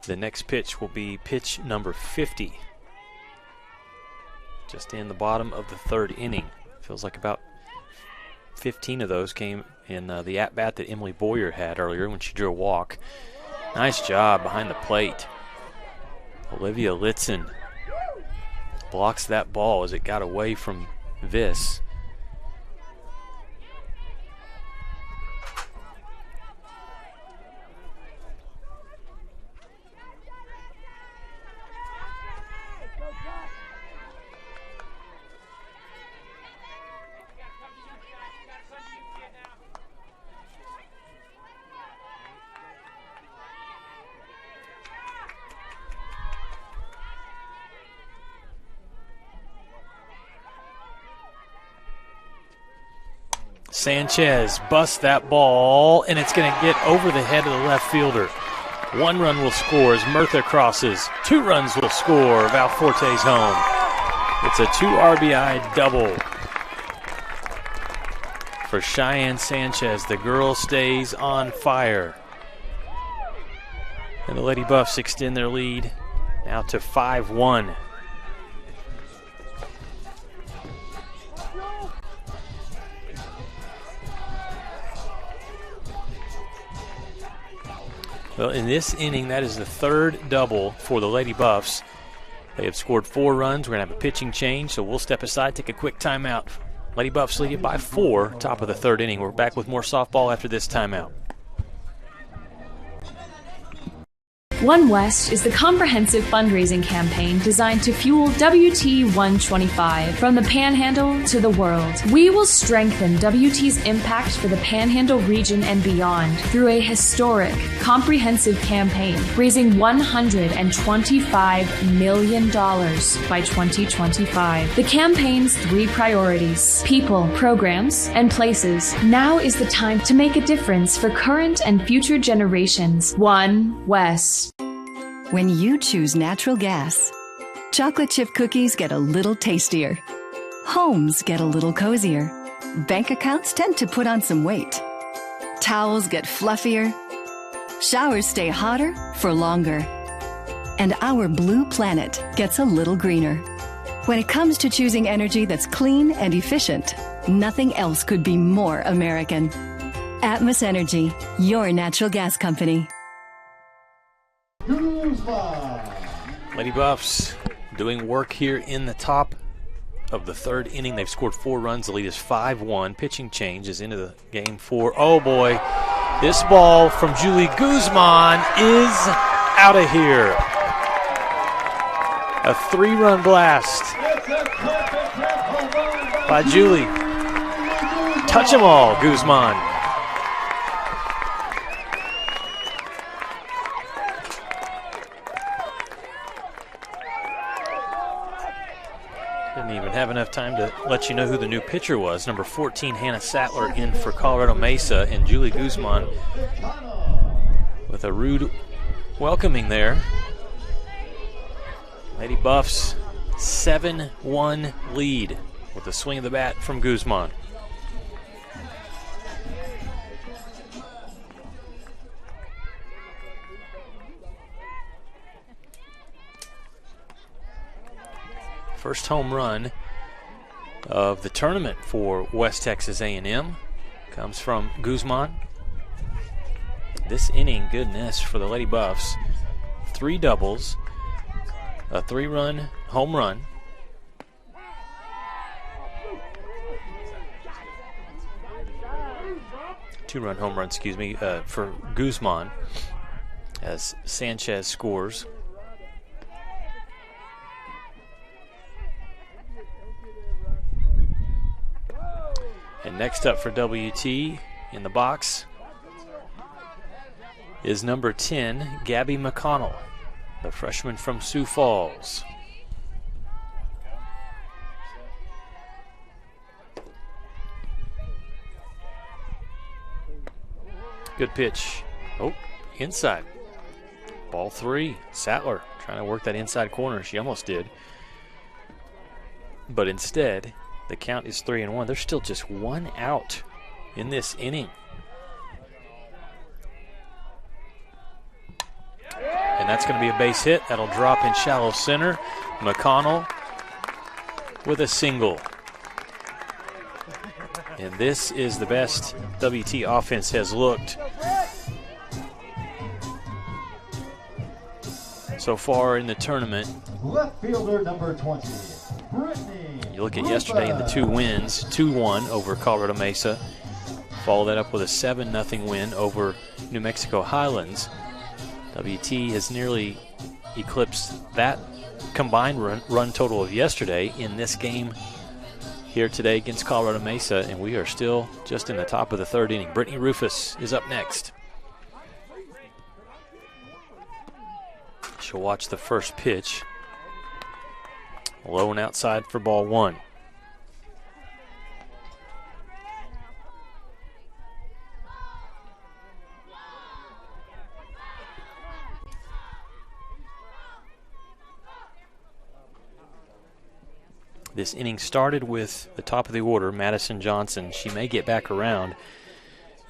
the next pitch will be pitch number 50. Just in the bottom of the third inning. Feels like about 15 of those came in the at-bat that Emily Boyer had earlier when she drew a walk. Nice job behind the plate. Olivia Litzen blocks that ball as it got away from Viss. Sanchez busts that ball, and it's going to get over the head of the left fielder. 1 run will score as Murtha crosses. 2 runs will score. Valforte's home. It's a 2 RBI double for Cheyenne Sanchez. The girl stays on fire. And the Lady Buffs extend their lead now to 5-1. Well, in this inning, that is the 3rd double for the Lady Buffs. They have scored 4 runs. We're going to have a pitching change, so we'll step aside, take a quick timeout. Lady Buffs lead it by 4, top of the 3rd inning. We're back with more softball after this timeout. One West is the comprehensive fundraising campaign designed to fuel WT 125 from the Panhandle to the world. We will strengthen WT's impact for the Panhandle region and beyond through a historic, comprehensive campaign raising $125 million by 2025. The campaign's 3 priorities: people, programs, and places. Now is the time to make a difference for current and future generations. One West. When you choose natural gas, chocolate chip cookies get a little tastier. Homes get a little cozier. Bank accounts tend to put on some weight. Towels get fluffier. Showers stay hotter for longer. And our blue planet gets a little greener. When it comes to choosing energy that's clean and efficient, nothing else could be more American. Atmos Energy, your natural gas company. Lady Buffs doing work here in the top of the 3rd inning. They've scored 4 runs. The lead is 5-1. Pitching change is into the game 4. Oh boy, this ball from Julie Guzman is out of here. A 3-run blast by Julie. Touch 'em all, Guzman. Didn't even have enough time to let you know who the new pitcher was. Number 14, Hannah Sattler, in for Colorado Mesa, and Julie Guzman with a rude welcoming there. Lady Buffs 7-1 lead with a swing of the bat from Guzman. First home run of the tournament for West Texas A&M comes from Guzman. This inning, goodness, for the Lady Buffs, 3 doubles, a 3-run home run, two-run home run, for Guzman as Sanchez scores. And next up for WT in the box is number 10, Gabby McConnell, the freshman from Sioux Falls. Good pitch. Oh, inside. Ball 3. Sattler trying to work that inside corner. She almost did. But instead, the count is 3-1. There's still just one out in this inning. And that's going to be a base hit. That'll drop in shallow center. McConnell with a single. And this is the best WT offense has looked so far in the tournament. Left fielder number 20, Brittany. You look at yesterday in the 2 wins, 2-1 over Colorado Mesa. Follow that up with a 7-0 win over New Mexico Highlands. WT has nearly eclipsed that combined run total of yesterday in this game here today against Colorado Mesa, and we are still just in the top of the 3rd inning. Brittany Rufus is up next. She'll watch the first pitch. Low and outside for ball 1. This inning started with the top of the order, Madison Johnson. She may get back around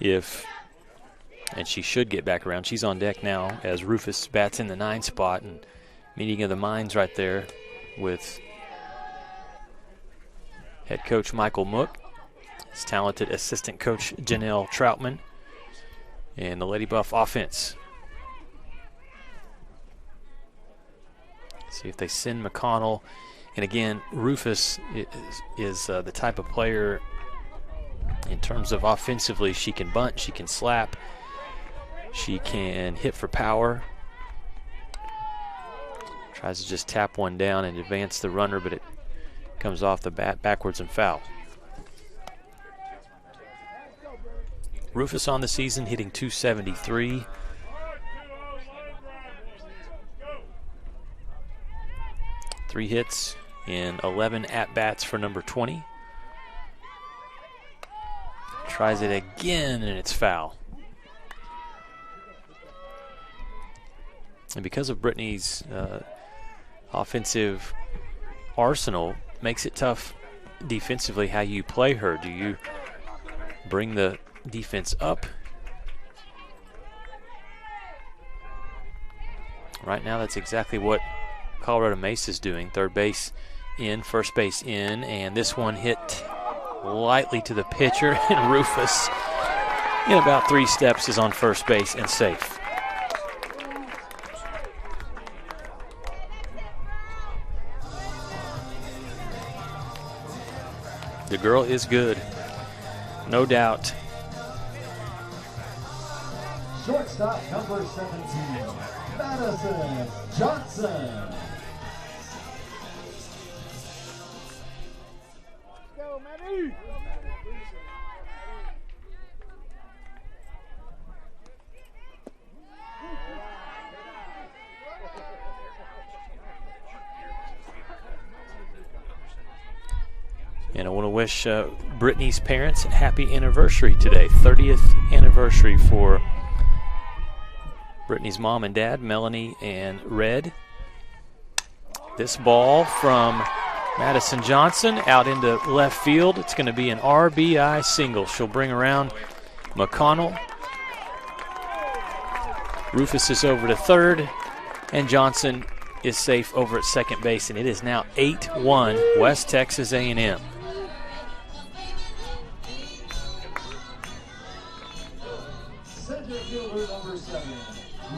and she should get back around. She's on deck now as Rufus bats in the 9 spot, and meeting of the minds right there with head coach Michael Mook, his talented assistant coach Janelle Troutman, and the Lady Buff offense. See if they send McConnell. And again, Rufus is the type of player in terms of offensively. She can bunt, she can slap, she can hit for power. Tries to just tap one down and advance the runner, but it comes off the bat backwards and foul. Rufus on the season hitting .273. Three hits in 11 at-bats for number 20. Tries it again, and it's foul. And because of Brittany's offensive arsenal, makes it tough defensively how you play her. Do you bring the defense up? Right now, that's exactly what Colorado Mesa is doing. Third base in, first base in, and this one hit lightly to the pitcher, and Rufus in about 3 steps is on first base and safe. The girl is good, no doubt. Shortstop number 17, Madison Johnson. Go, Maddie! And I want to wish Brittany's parents a happy anniversary today. 30th anniversary for Brittany's mom and dad, Melanie and Red. This ball from Madison Johnson out into left field. It's going to be an RBI single. She'll bring around McConnell. Rufus is over to third, and Johnson is safe over at second base, and it is now 8-1 West Texas A&M. Center fielder number 7,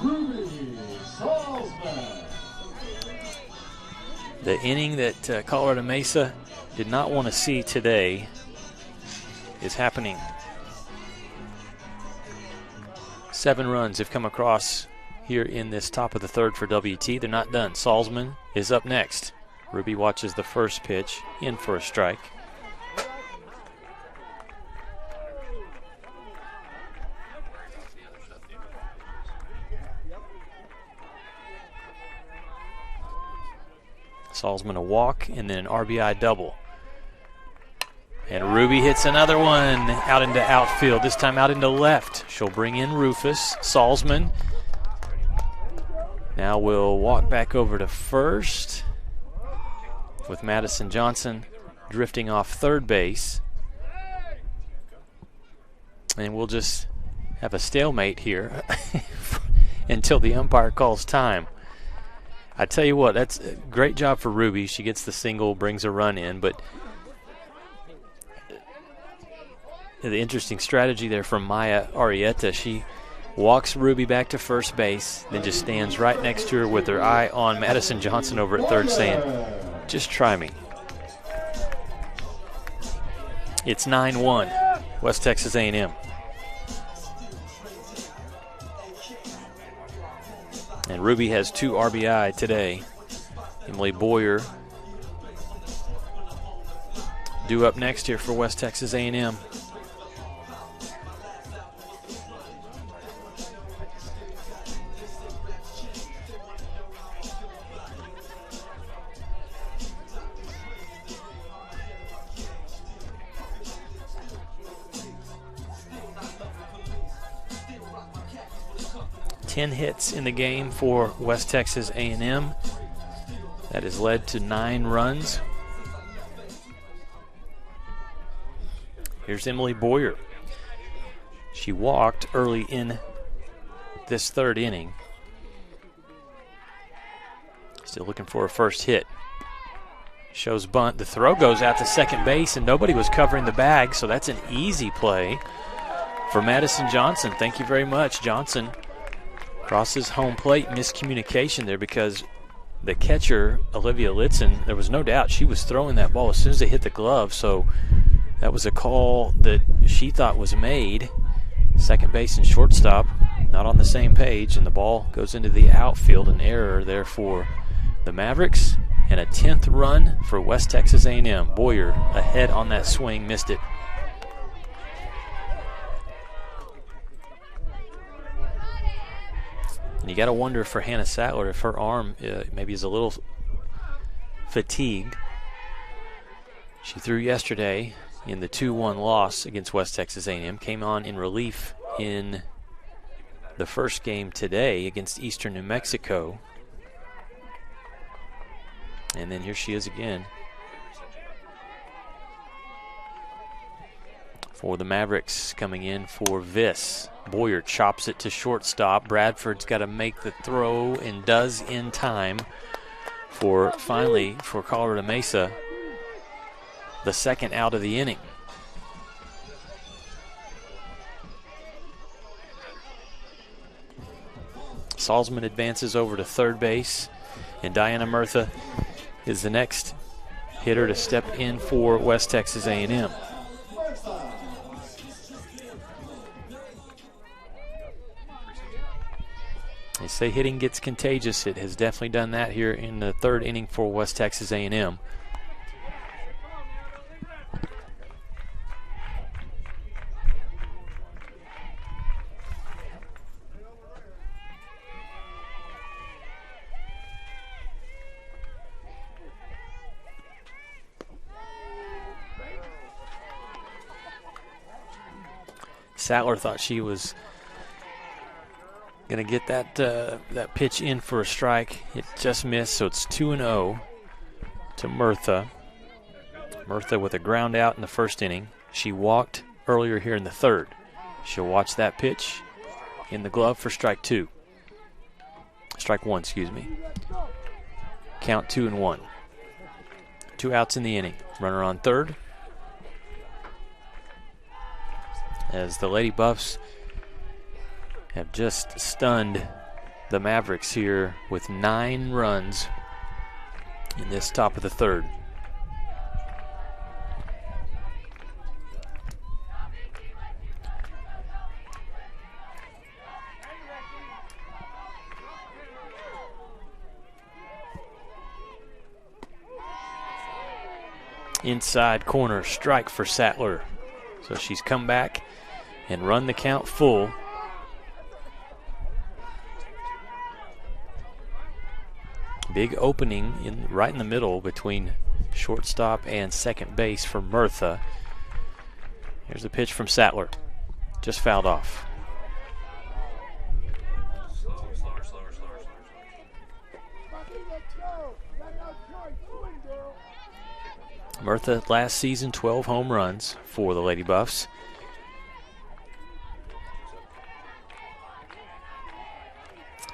Ruby Salzman. The inning that Colorado Mesa did not want to see today is happening. 7 runs have come across here in this top of the third for WT. They're not done. Salzman is up next. Ruby watches the first pitch, in for a strike. Salzman a walk and then an RBI double. And Ruby hits another one out into outfield, this time out into left. She'll bring in Rufus. Salzman Now we'll walk back over to first with Madison Johnson drifting off third base. And we'll just have a stalemate here until the umpire calls time. I tell you what, that's a great job for Ruby. She gets the single, brings a run in, but the interesting strategy there from Maya Arrieta. She walks Ruby back to first base, then just stands right next to her with her eye on Madison Johnson over at third saying, just try me. It's 9-1, West Texas A&M. And Ruby has 2 RBI today. Emily Boyer due up next here for West Texas A&M. Ten hits in the game for West Texas A&M. That has led to 9 runs. Here's Emily Boyer. She walked early in this third inning. Still looking for her first hit. Shows bunt. The throw goes out to second base, and nobody was covering the bag, so that's an easy play for Madison Johnson. Thank you very much, Johnson. Crosses home plate, miscommunication there because the catcher, Olivia Litzen, there was no doubt she was throwing that ball as soon as it hit the glove, so that was a call that she thought was made. Second base and shortstop not on the same page, and the ball goes into the outfield. An error there for the Mavericks, and a 10th run for West Texas A&M. Boyer ahead on that swing, missed it. And you got to wonder for Hannah Sattler if her arm maybe is a little fatigued. She threw yesterday in the 2-1 loss against West Texas A&M. Came on in relief in the first game today against Eastern New Mexico. And then here she is again for the Mavericks, coming in for Viss. Boyer chops it to shortstop. Bradford's got to make the throw and does in time for finally for Colorado Mesa the second out of the inning. Salzman advances over to third base, and Diana Murtha is the next hitter to step in for West Texas A&M. They say hitting gets contagious. It has definitely done that here in the third inning for West Texas A&M. Sattler thought she was going to get that pitch in for a strike. It just missed, so it's 2-0 to Murtha. Murtha with a ground out in the first inning. She walked earlier here in the third. She'll watch that pitch in the glove for strike one, excuse me. Count 2-1. 2 outs in the inning. Runner on third. As the Lady Buffs have just stunned the Mavericks here with 9 runs in this top of the third. Inside corner, strike for Sattler. So she's come back and run the count full. Big opening right in the middle between shortstop and second base for Murtha. Here's a pitch from Sattler. Just fouled off. Murtha last season, 12 home runs for the Lady Buffs.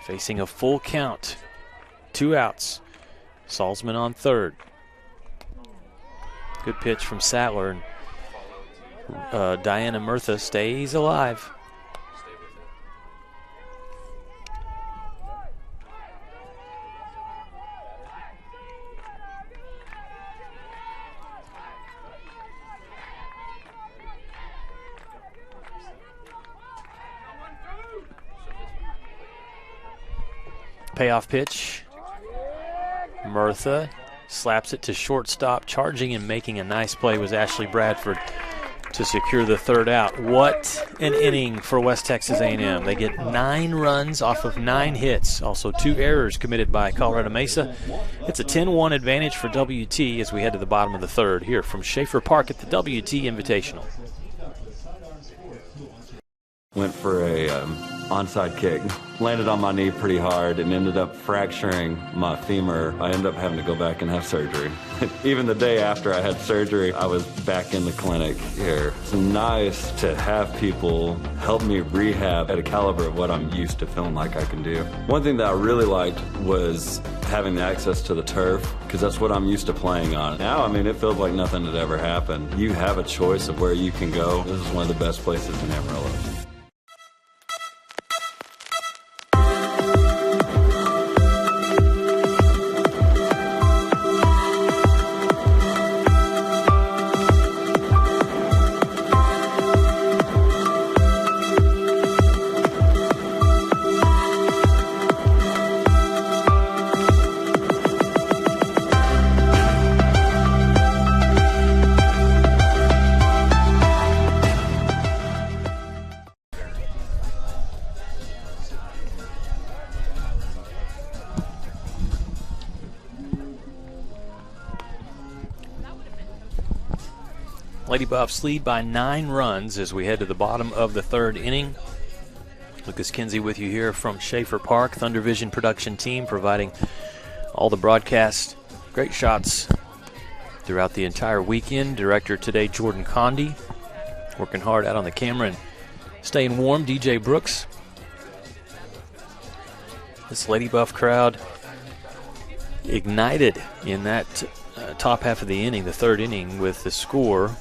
Facing a full count. 2 outs. Salzman on third. Good pitch from Sattler. And Diana Murtha stays alive. Payoff pitch. Murtha slaps it to shortstop. Charging and making a nice play was Ashley Bradford to secure the 3rd out. What an inning for West Texas A&M. They get 9 runs off of 9 hits. Also 2 errors committed by Colorado Mesa. It's a 10-1 advantage for WT as we head to the bottom of the 3rd here from Schaefer Park at the WT Invitational. Went for a onside kick, landed on my knee pretty hard and ended up fracturing my femur. I ended up having to go back and have surgery. Even the day after I had surgery, I was back in the clinic here. It's nice to have people help me rehab at a caliber of what I'm used to feeling like I can do. One thing that I really liked was having the access to the turf, because that's what I'm used to playing on. Now, I mean, it feels like nothing had ever happened. You have a choice of where you can go. This is one of the best places in Amarillo. Lady Buffs lead by 9 runs as we head to the bottom of the 3rd inning. Lucas Kinsey with you here from Schaefer Park, Thunder Vision production team, providing all the broadcast. Great shots throughout the entire weekend. Director today, Jordan Condi, working hard out on the camera and staying warm. DJ Brooks. This Lady Buff crowd ignited in that top half of the inning, the 3rd inning, with the score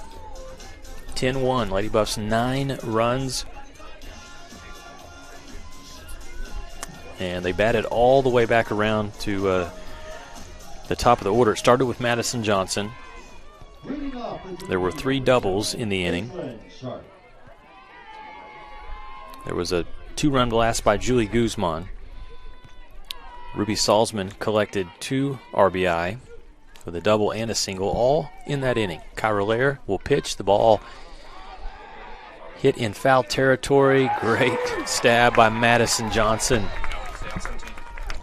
10-1. Lady Buffs 9 runs. And they batted all the way back around to the top of the order. It started with Madison Johnson. There were 3 doubles in the inning. There was a 2-run blast by Julie Guzman. Ruby Salzman collected 2 RBI with a double and a single, all in that inning. Kyra Lair will pitch. The ball hit in foul territory. Great stab by Madison Johnson.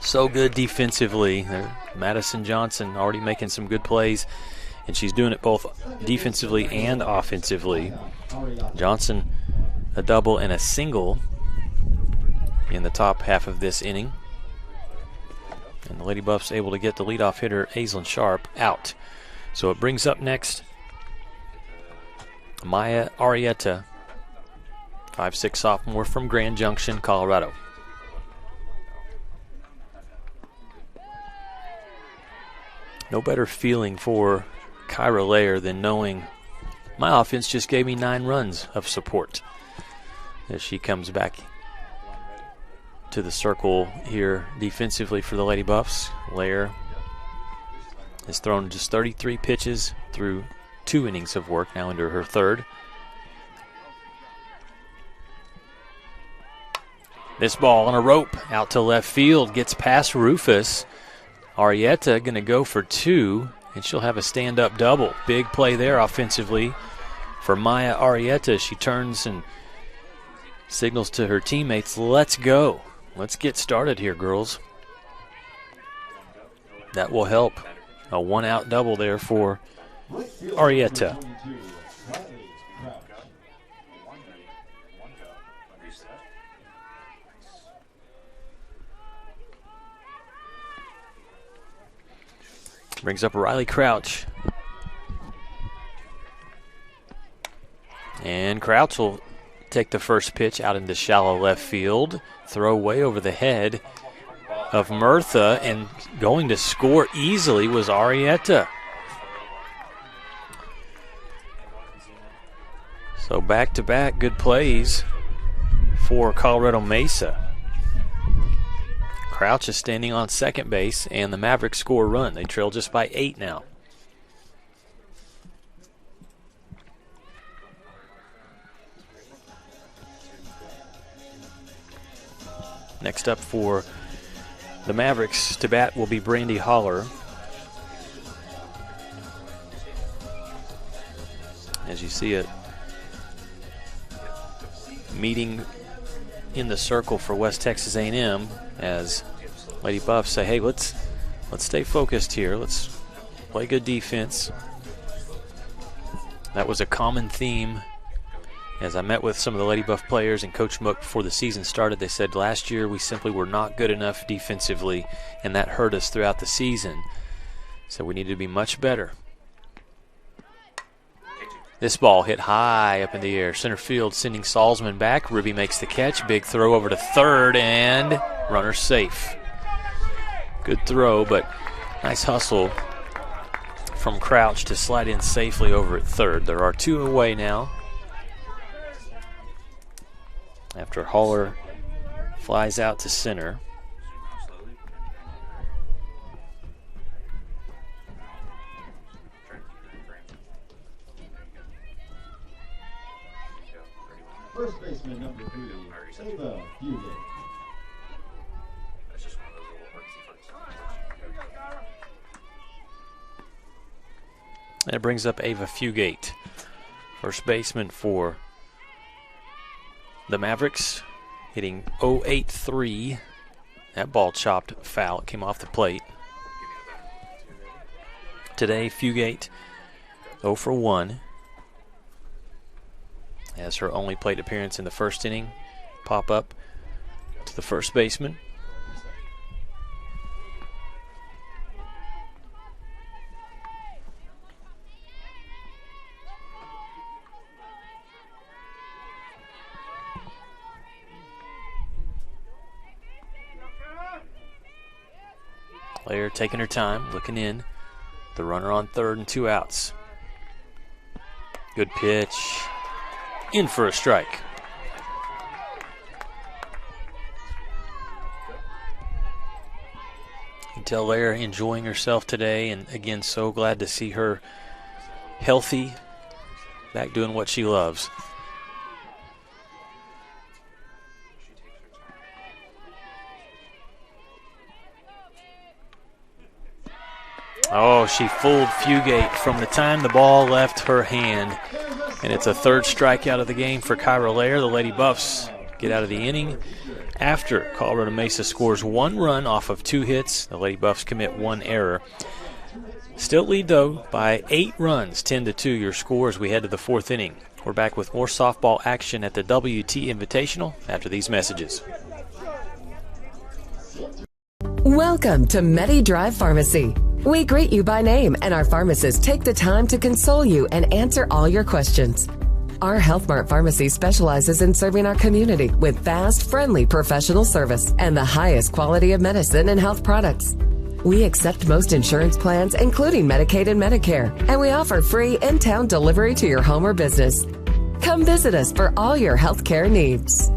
So good defensively. Madison Johnson already making some good plays, and she's doing it both defensively and offensively. Johnson, a double and a single in the top half of this inning. And the Lady Buffs able to get the leadoff hitter, Aislinn Sharp, out. So it brings up next Maya Arrieta, 5'6" sophomore from Grand Junction, Colorado. No better feeling for Kyra Lair than knowing my offense just gave me 9 runs of support as she comes back to the circle here defensively for the Lady Buffs. Lair has thrown just 33 pitches through 2 innings of work, now into her 3rd. This ball on a rope out to left field, gets past Rufus. Arrieta going to go for 2, and she'll have a stand-up double. Big play there offensively for Maya Arrieta. She turns and signals to her teammates, let's go. Let's get started here, girls. That will help. A 1-out double there for Arrieta. Brings up Riley Crouch. And Crouch will take the first pitch out into shallow left field. Throw way over the head of Murtha, and going to score easily was Arrieta. So back-to-back good plays for Colorado Mesa. Crouch is standing on second base, and the Mavericks score a run. They trail just by 8 now. Next up for the Mavericks to bat will be Brandy Holler. As you see it, meeting in the circle for West Texas A&M as Lady Buffs say, hey, let's stay focused here. Let's play good defense. That was a common theme. As I met with some of the Lady Buff players and Coach Mook before the season started, they said last year we simply were not good enough defensively, and that hurt us throughout the season. So we need to be much better. This ball hit high up in the air. Center field sending Salzman back. Ruby makes the catch. Big throw over to third, and runner safe. Good throw, but nice hustle from Crouch to slide in safely over at third. There are 2 away now, after Holler flies out to center. First baseman number 3, Ava Fugate. And it brings up Ava Fugate, first baseman for the Mavericks, hitting .083. That ball chopped foul. It came off the plate. Today, Fugate 0 for 1. As her only plate appearance in the first inning. Pop up to the first baseman. Player taking her time, looking in. The runner on third and 2 outs. Good pitch. In for a strike. You can tell Lair enjoying herself today, and again, so glad to see her healthy, back doing what she loves. Oh, she fooled Fugate from the time the ball left her hand. And it's a third strikeout of the game for Kyra Lair. The Lady Buffs get out of the inning after Colorado Mesa scores 1 run off of 2 hits. The Lady Buffs commit 1 error. Still lead, though, by 8 runs, 10-2 your score as we head to the 4th inning. We're back with more softball action at the WT Invitational after these messages. Welcome to Medi Drive Pharmacy. We greet you by name, and our pharmacists take the time to console you and answer all your questions. Our Health Mart Pharmacy specializes in serving our community with fast, friendly professional service and the highest quality of medicine and health products. We accept most insurance plans, including Medicaid and Medicare, and we offer free in-town delivery to your home or business. Come visit us for all your healthcare needs.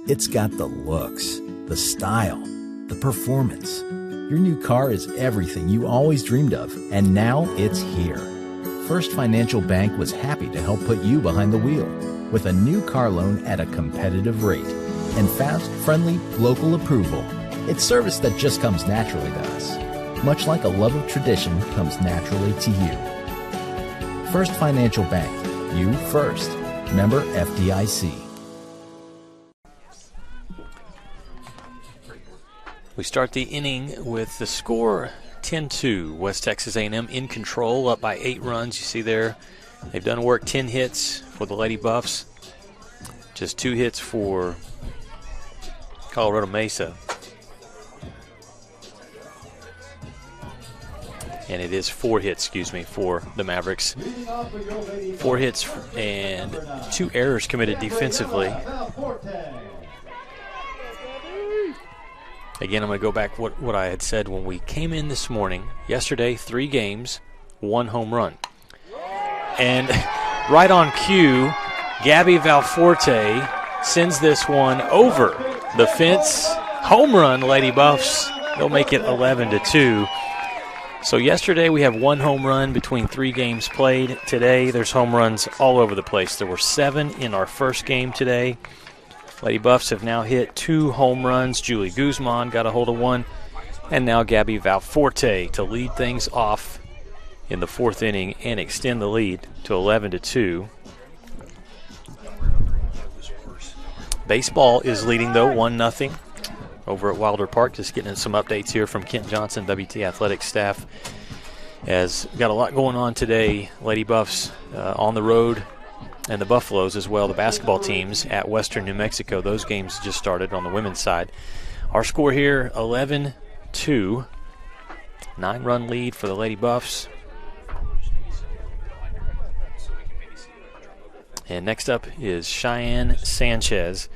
It's got the looks, the style, the performance. Your new car is everything you always dreamed of, and now it's here. First Financial Bank was happy to help put you behind the wheel with a new car loan at a competitive rate and fast, friendly, local approval. It's service that just comes naturally to us, much like a love of tradition comes naturally to you. First Financial Bank, you first. Member FDIC. We start the inning with the score 10-2. West Texas A&M in control, up by 8 runs. You see there, they've done work, 10 hits for the Lady Buffs. Just 2 hits for Colorado Mesa. And it is 4 hits, for the Mavericks. 4 hits and 2 errors committed defensively. Again, I'm going to go back what I had said when we came in this morning. Yesterday, 3 games, 1 home run. And right on cue, Gabby Valforte sends this one over the fence. Home run, Lady Buffs. They'll make it 11-2. So yesterday we have 1 home run between 3 games played. Today there's home runs all over the place. There were 7 in our first game today. Lady Buffs have now hit 2 home runs. Julie Guzman got a hold of 1. And now Gabby Valforte to lead things off in the 4th inning and extend the lead to 11-2. Baseball is leading, though, 1-0 over at Wilder Park. Just getting some updates here from Kent Johnson, WT Athletics staff. As we got a lot going on today. Lady Buffs on the road, and the Buffaloes as well, the basketball teams at Western New Mexico. Those games just started on the women's side. Our score here, 11-2. 9-run lead for the Lady Buffs. And next up is Cheyenne Sanchez,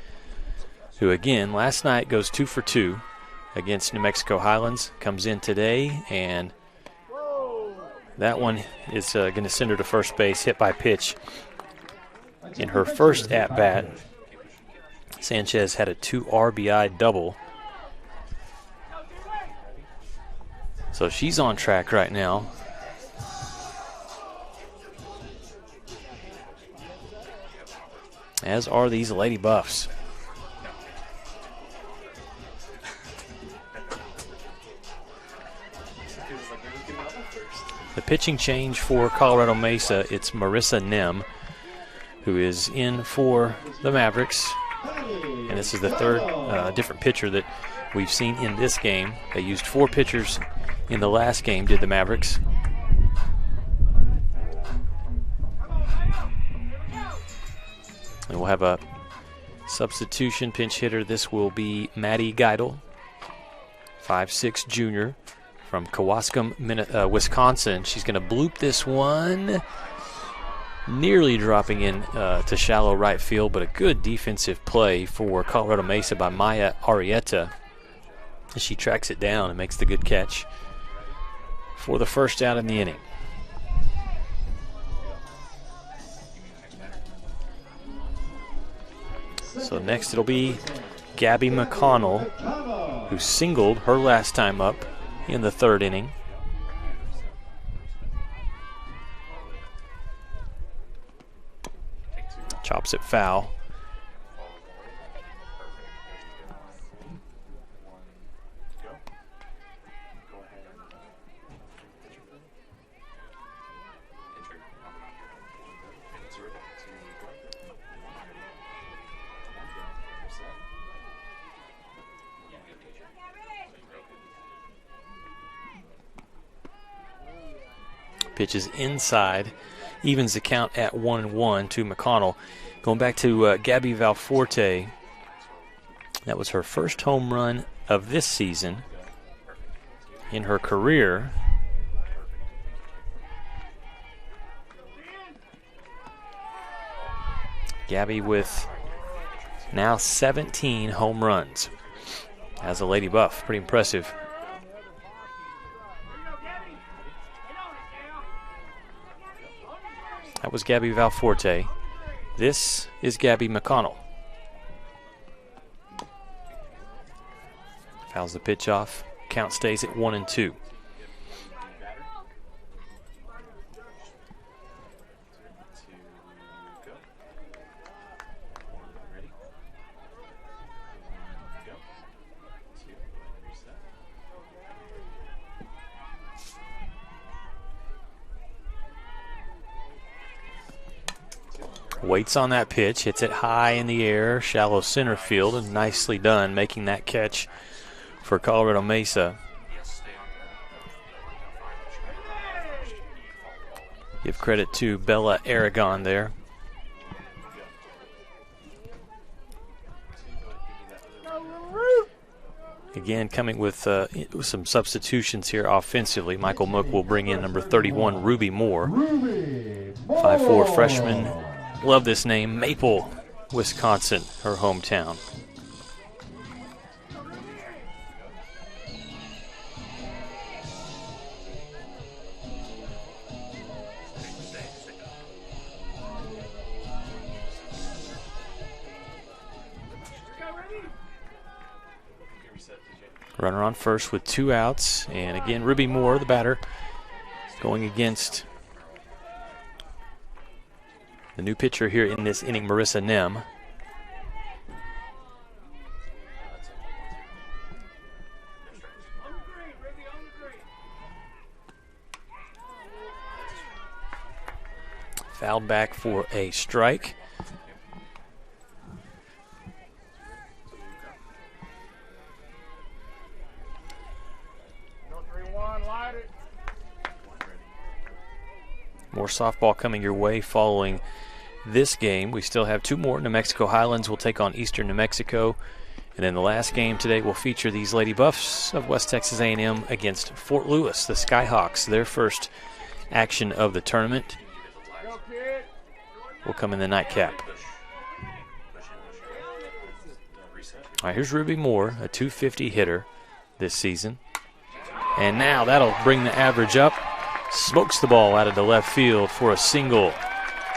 who again last night goes 2 for 2 against New Mexico Highlands. Comes in today, and that one is going to send her to first base, hit by pitch. In her first at-bat, Sanchez had a 2 RBI double. So she's on track right now. As are these Lady Buffs. The pitching change for Colorado Mesa, it's Marissa Nem, who is in for the Mavericks. And this is the 3rd different pitcher that we've seen in this game. They used 4 pitchers in the last game, did the Mavericks. And we'll have a substitution pinch hitter. This will be Maddie Geidel, 5'6" junior from Kewaskum, Wisconsin. She's going to bloop this one, nearly dropping in to shallow right field, but a good defensive play for Colorado Mesa by Maya Arrieta. She tracks it down and makes the good catch for the first out in the inning. So next it'll be Gabby McConnell, who singled her last time up in the 3rd inning. Chops it foul. Pitches inside, evens the count at 1-1 to McConnell. Going back to Gabby Valforte, that was her first home run of this season in her career. Gabby with now 17 home runs as a Lady Buff. Pretty impressive. That was Gabby Valforte. This is Gabby McConnell. Fouls the pitch off. Count stays at 1-2. Waits on that pitch, hits it high in the air, shallow center field, and nicely done making that catch for Colorado Mesa. Give credit to Bella Aragon there. Again, coming with some substitutions here offensively. Michael Mook will bring in number 31, Ruby Moore. 5'4" freshman. Love this name. Maple, Wisconsin, her hometown. Runner on first with 2 outs. And again, Ruby Moore, the batter, going against the new pitcher here in this inning, Marissa Nem. Fouled back for a strike. More softball coming your way following this game. We still have 2 more. New Mexico Highlands will take on Eastern New Mexico. And then the last game today will feature these Lady Buffs of West Texas A&M against Fort Lewis, the Skyhawks. Their first action of the tournament will come in the nightcap. All right, here's Ruby Moore, a .250 hitter this season. And now that'll bring the average up. Smokes the ball out of the left field for a single.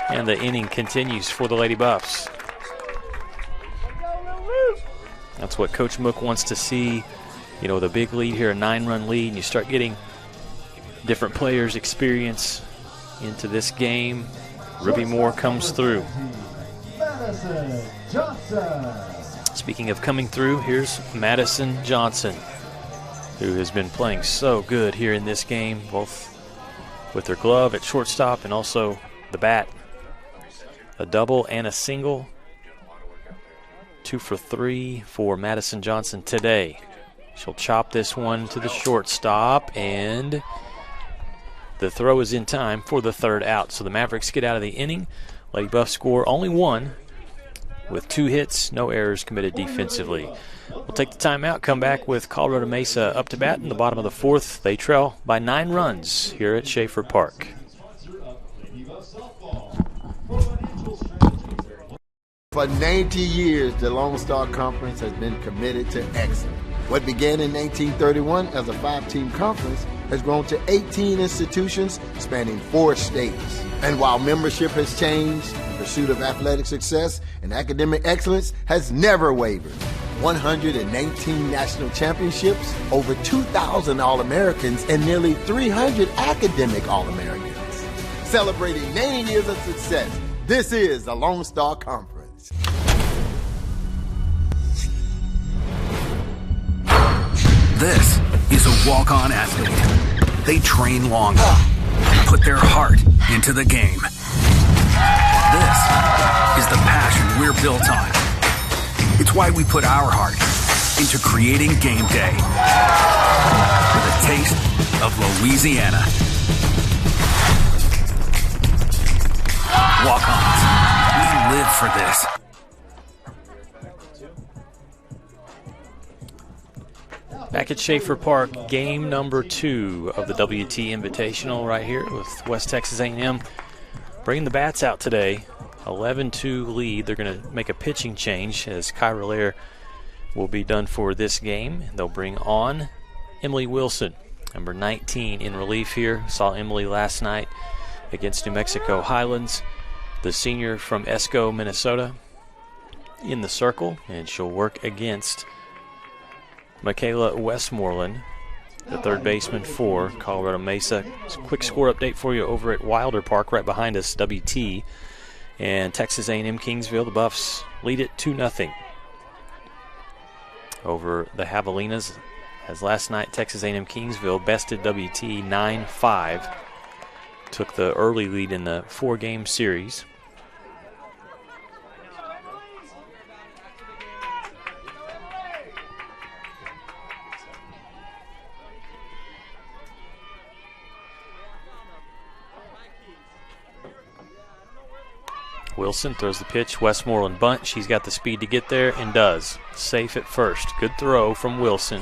And the inning continues for the Lady Buffs. That's what Coach Mook wants to see. You know, the big lead here, a 9-run lead, and you start getting different players' experience into this game. Ruby Moore comes through. Speaking of coming through, here's Madison Johnson, who has been playing so good here in this game, both with her glove at shortstop and also the bat. A double and a single. 2 for 3 for Madison Johnson today. She'll chop this one to the shortstop, and the throw is in time for the 3rd out. So the Mavericks get out of the inning. Lady Buffs score only 1 with 2 hits, no errors committed defensively. We'll take the timeout, come back with Colorado Mesa up to bat in the bottom of the 4th. They trail by 9 runs here at Schaefer Park. For 90 years, the Lone Star Conference has been committed to excellence. What began in 1931 as a 5-team conference has grown to 18 institutions spanning 4 states. And while membership has changed, the pursuit of athletic success and academic excellence has never wavered. 119 national championships, over 2,000 All-Americans, and nearly 300 academic All-Americans. Celebrating 90 years of success, this is the Lone Star Conference. This is a walk-on athlete. They train longer, put their heart into the game. This is the passion we're built on. It's why we put our heart into creating game day with a taste of Louisiana. Walk-ons, we live for this. Back at Schaefer Park, game number 2 of the WT Invitational right here with West Texas A&M bringing the bats out today. 11-2 lead. They're going to make a pitching change as Kyra Lair will be done for this game. They'll bring on Emily Wilson, number 19 in relief here. Saw Emily last night against New Mexico Highlands, the senior from Esco, Minnesota, in the circle, and she'll work against Michaela Westmoreland, the 3rd baseman for Colorado Mesa. It's a quick score update for you over at Wilder Park right behind us, WT. And Texas A&M Kingsville, the Buffs lead it 2-0 over the Javelinas, as last night Texas A&M Kingsville bested WT 9-5. Took the early lead in the 4-game series. Wilson throws the pitch. Westmoreland bunt. She's got the speed to get there and does. Safe at first. Good throw from Wilson.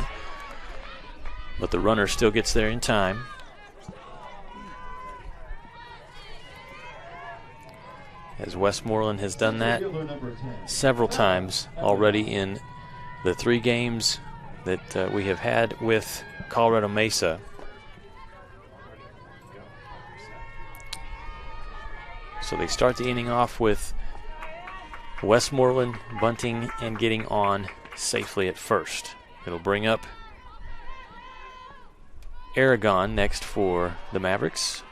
But the runner still gets there in time. As Westmoreland has done that several times already in the 3 games that we have had with Colorado Mesa. So they start the inning off with Westmoreland bunting and getting on safely at first. It'll bring up Aragon next for the Mavericks.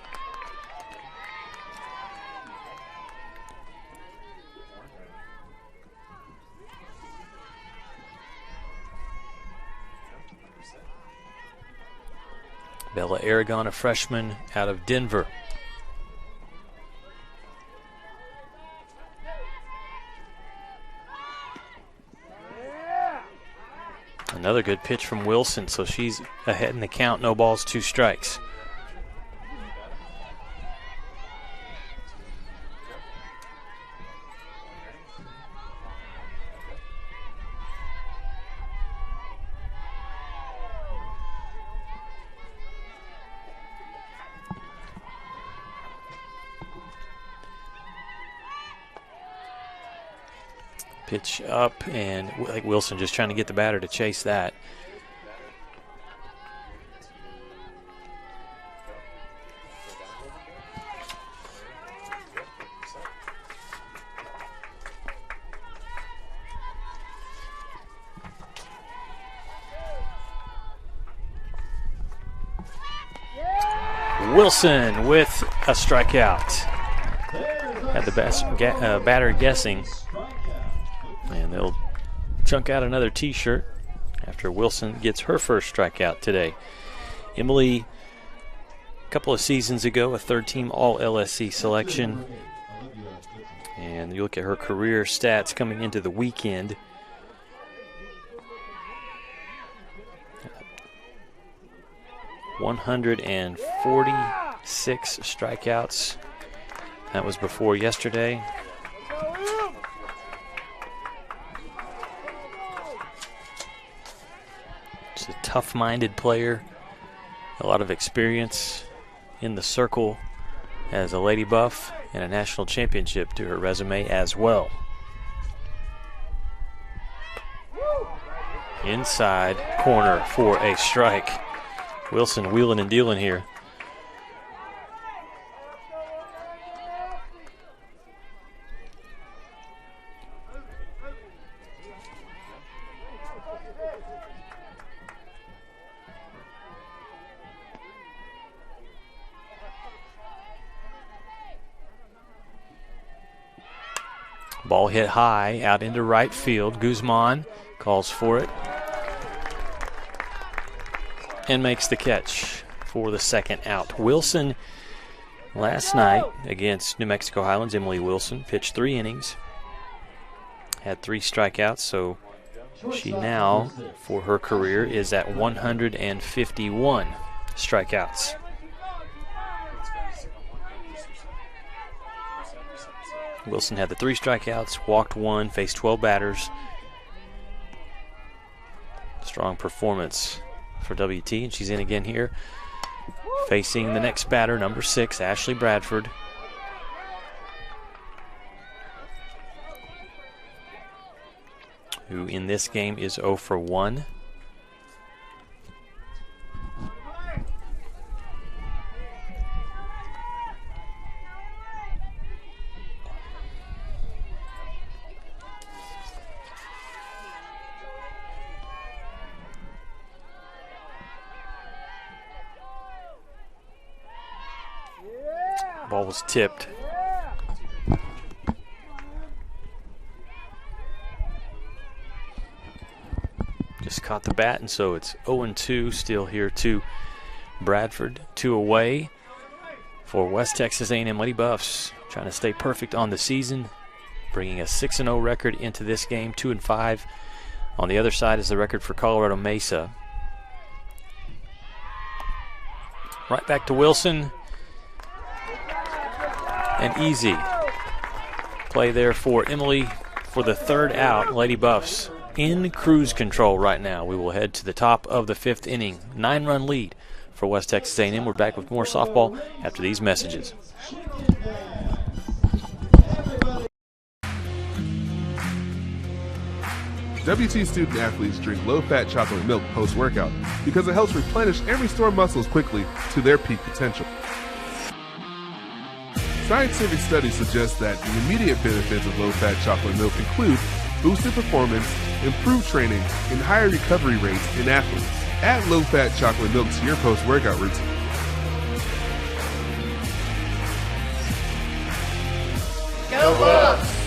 Bella Aragon, a freshman out of Denver. Another good pitch from Wilson, so she's ahead in the count. No balls, 2 strikes. Pitch up, and I think Wilson just trying to get the batter to chase that. Wilson with a strikeout. Had the best batter guessing. And they'll chunk out another T-shirt after Wilson gets her first strikeout today. Emily, a couple of seasons ago, a 3rd-team All-LSC selection. And you look at her career stats coming into the weekend. .146 strikeouts. That was before yesterday. She's a tough-minded player, a lot of experience in the circle as a Lady Buff, and a national championship to her resume as well. Inside corner for a strike. Wilson wheeling and dealing here. Ball hit high out into right field. Guzman calls for it and makes the catch for the 2nd out. Wilson last night against New Mexico Highlands, Emily Wilson pitched 3 innings, had 3 strikeouts, so she now, for her career, is at 151 strikeouts. Wilson had the 3 strikeouts, walked 1, faced 12 batters. Strong performance for WT, and she's in again here, facing the next batter, number 6, Ashley Bradford. Who in this game is 0 for 1. Ball was tipped. Just caught the bat, and so it's 0-2 still here to Bradford. 2 away for West Texas A&M Lady Buffs, trying to stay perfect on the season, bringing a 6-0 record into this game, 2-5. On the other side is the record for Colorado Mesa. Right back to Wilson. And easy. Play there for Emily for the third out. Lady Buffs in cruise control right now. We will head to the top of the 5th inning. 9-run lead for West Texas A&M. We're back with more softball after these messages. WT student athletes drink low-fat chocolate milk post-workout because it helps replenish and restore muscles quickly to their peak potential. Scientific studies suggest that the immediate benefits of low-fat chocolate milk include boosted performance, improved training, and higher recovery rates in athletes. Add low-fat chocolate milk to your post-workout routine. Go Bucks!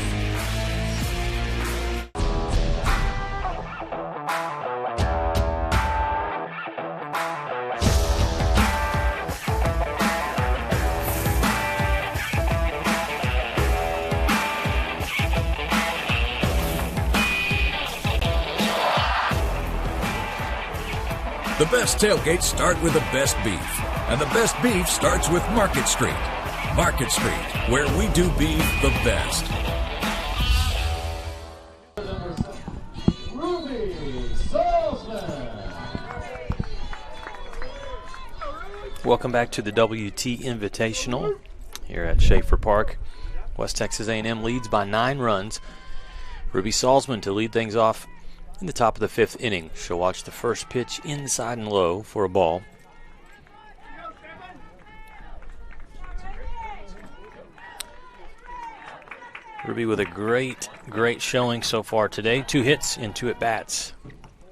The best tailgates start with the best beef, and the best beef starts with Market Street. Market Street, where we do beef the best. Welcome back to the WT Invitational here at Schaefer Park. West Texas A&M leads by 9 runs. Ruby Salzman to lead things off in the top of the 5th inning. She'll watch the first pitch inside and low for a ball. Ruby with a great showing so far today. 2 hits and 2 at-bats.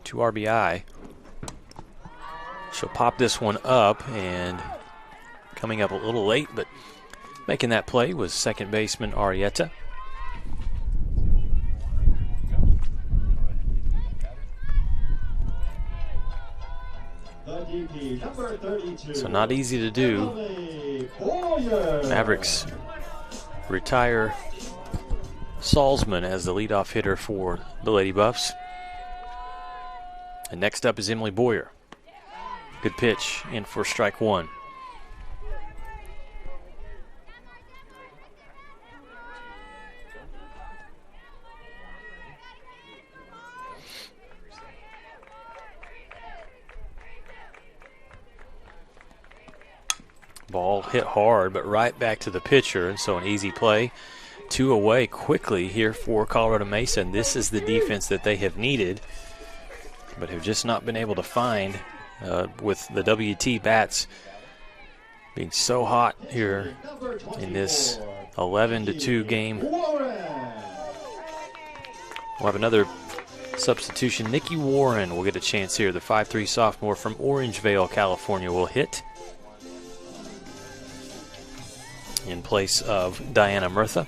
2 RBI. She'll pop this one up, and coming up a little late, but making that play was second baseman Arietta. So not easy to do. Mavericks retire Salzman as the leadoff hitter for the Lady Buffs. And next up is Emily Boyer. Good pitch in for strike 1. Ball hit hard, but right back to the pitcher, and so an easy play. 2 away quickly here for Colorado Mesa, and this is the defense that they have needed, but have just not been able to find with the WT bats being so hot here in this 11-2 game. We'll have another substitution. Nikki Warren will get a chance here. The 5'3" sophomore from Orangevale, California, will hit in place of Diana Murtha.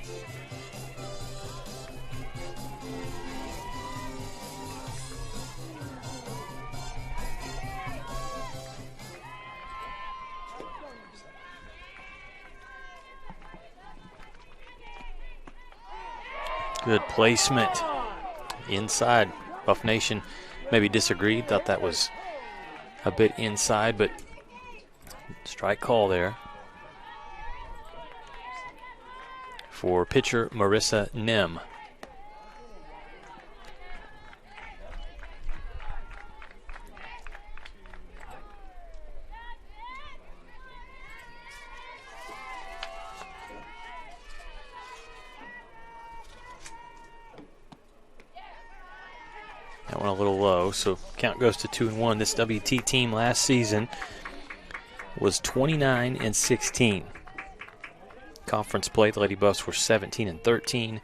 Good placement inside. Buff Nation maybe disagreed, thought that was a bit inside, but strike call there for pitcher Marissa Nem. That one a little low, so count goes to 2-1. This WT team last season was 29-16. Conference play, the Lady Buffs were 17-13,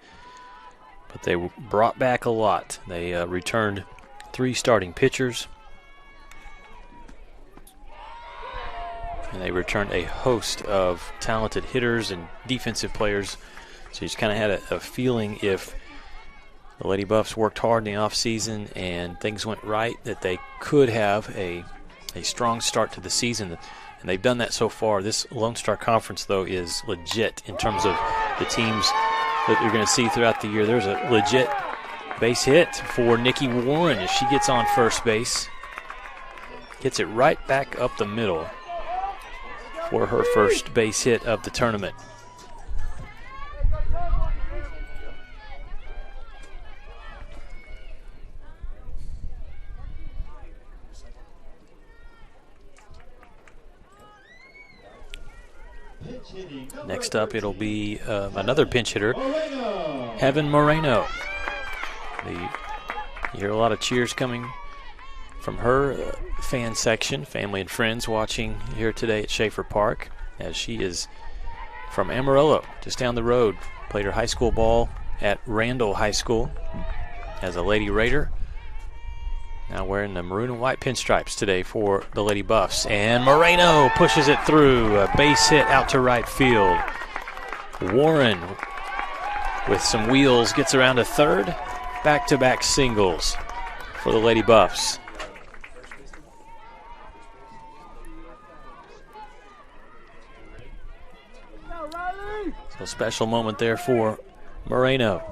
but they brought back a lot. They returned 3 starting pitchers, and they returned a host of talented hitters and defensive players. So you just kind of had a feeling if the Lady Buffs worked hard in the offseason and things went right, that they could have a strong start to the season. And they've done that so far. This Lone Star Conference, though, is legit in terms of the teams that you're going to see throughout the year. There's a legit base hit for Nikki Warren as she gets on first base. Gets it right back up the middle for her first base hit of the tournament. Next up, it'll be another pinch hitter, Heaven Moreno. You hear a lot of cheers coming from her fan section, family and friends watching here today at Schaefer Park, as she is from Amarillo, just down the road. Played her high school ball at Randall High School as a Lady Raider. Now wearing the maroon and white pinstripes today for the Lady Buffs. And Moreno pushes it through. A base hit out to right field. Warren with some wheels gets around to third. Back-to-back singles for the Lady Buffs. So a special moment there for Moreno.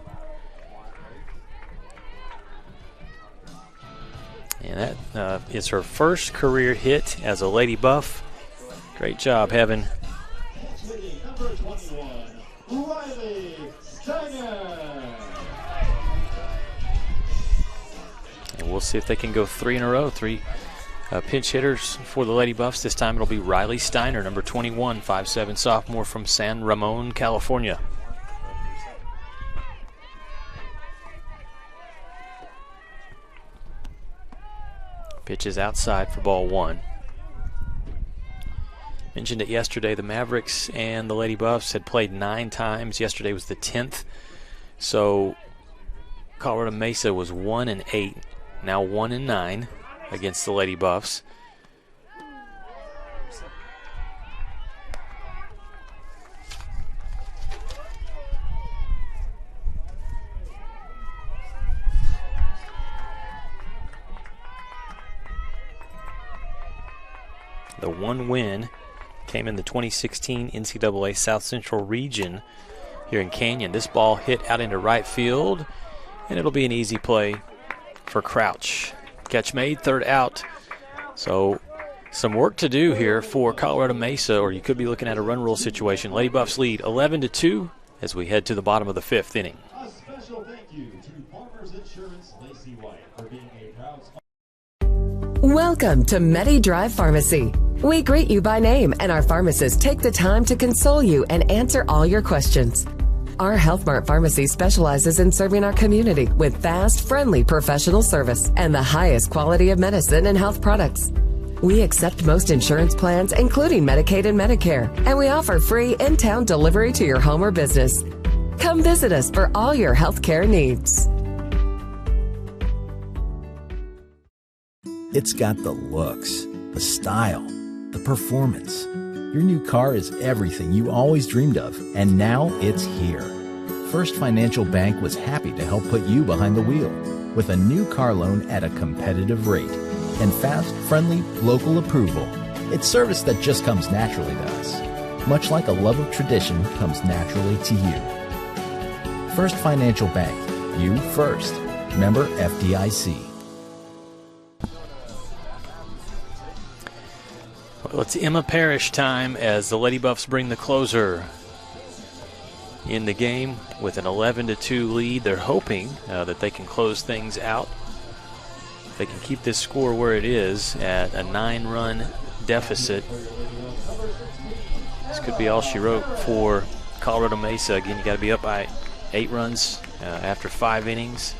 And that is her first career hit as a Lady Buff. Great job, Heaven. Number 21, Riley Steiner. And we'll see if they can go 3 in a row. 3 pinch hitters for the Lady Buffs. This time it'll be Riley Steiner, number 21, 5'7" sophomore from San Ramon, California. Pitch is outside for ball 1. Mentioned it yesterday, the Mavericks and the Lady Buffs had played 9 times. Yesterday was the 10th. So Colorado Mesa was 1-8, now 1-9 against the Lady Buffs. The one win came in the 2016 NCAA South Central region here in Canyon. This ball hit out into right field, and it'll be an easy play for Crouch. Catch made, third out. So some work to do here for Colorado Mesa, or you could be looking at a run rule situation. Lady Buffs lead 11-2 as we head to the bottom of the 5th inning. A special thank you to Farmers Insurance Lacey White for being a proud sponsor. Welcome to Medi Drive Pharmacy. We greet you by name, and our pharmacists take the time to console you and answer all your questions. Our Health Mart Pharmacy specializes in serving our community with fast, friendly professional service and the highest quality of medicine and health products. We accept most insurance plans, including Medicaid and Medicare, and we offer free in-town delivery to your home or business. Come visit us for all your health care needs. It's got the looks, the style, the performance. Your new car is everything you always dreamed of, and now it's here. First Financial Bank was happy to help put you behind the wheel with a new car loan at a competitive rate and fast, friendly, local approval. It's service that just comes naturally to us, much like a love of tradition comes naturally to you. First Financial Bank, you first. Member FDIC. Well, it's Emma Parrish time as the Lady Buffs bring the closer in the game with an 11-2 lead. They're hoping that they can close things out. They can keep this score where it is at a 9-run deficit. This could be all she wrote for Colorado Mesa. Again, you got to be up by 8 runs after 5 innings.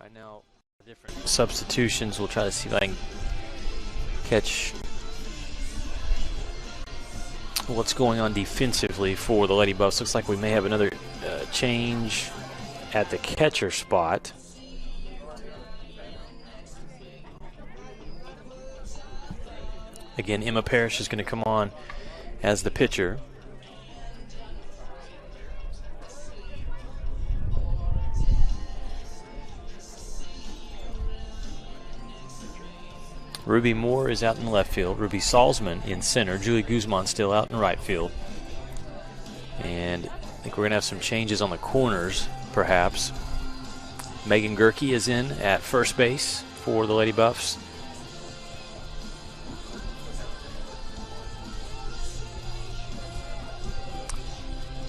Right now, different substitutions. We'll try to see if I can catch what's going on defensively for the Lady Buffs. Looks like we may have another change at the catcher spot. Again, Emma Parrish is going to come on as the pitcher. Ruby Moore is out in left field. Ruby Salzman in center. Julie Guzman still out in right field. And I think we're going to have some changes on the corners, perhaps. Megan Gerke is in at first base for the Lady Buffs.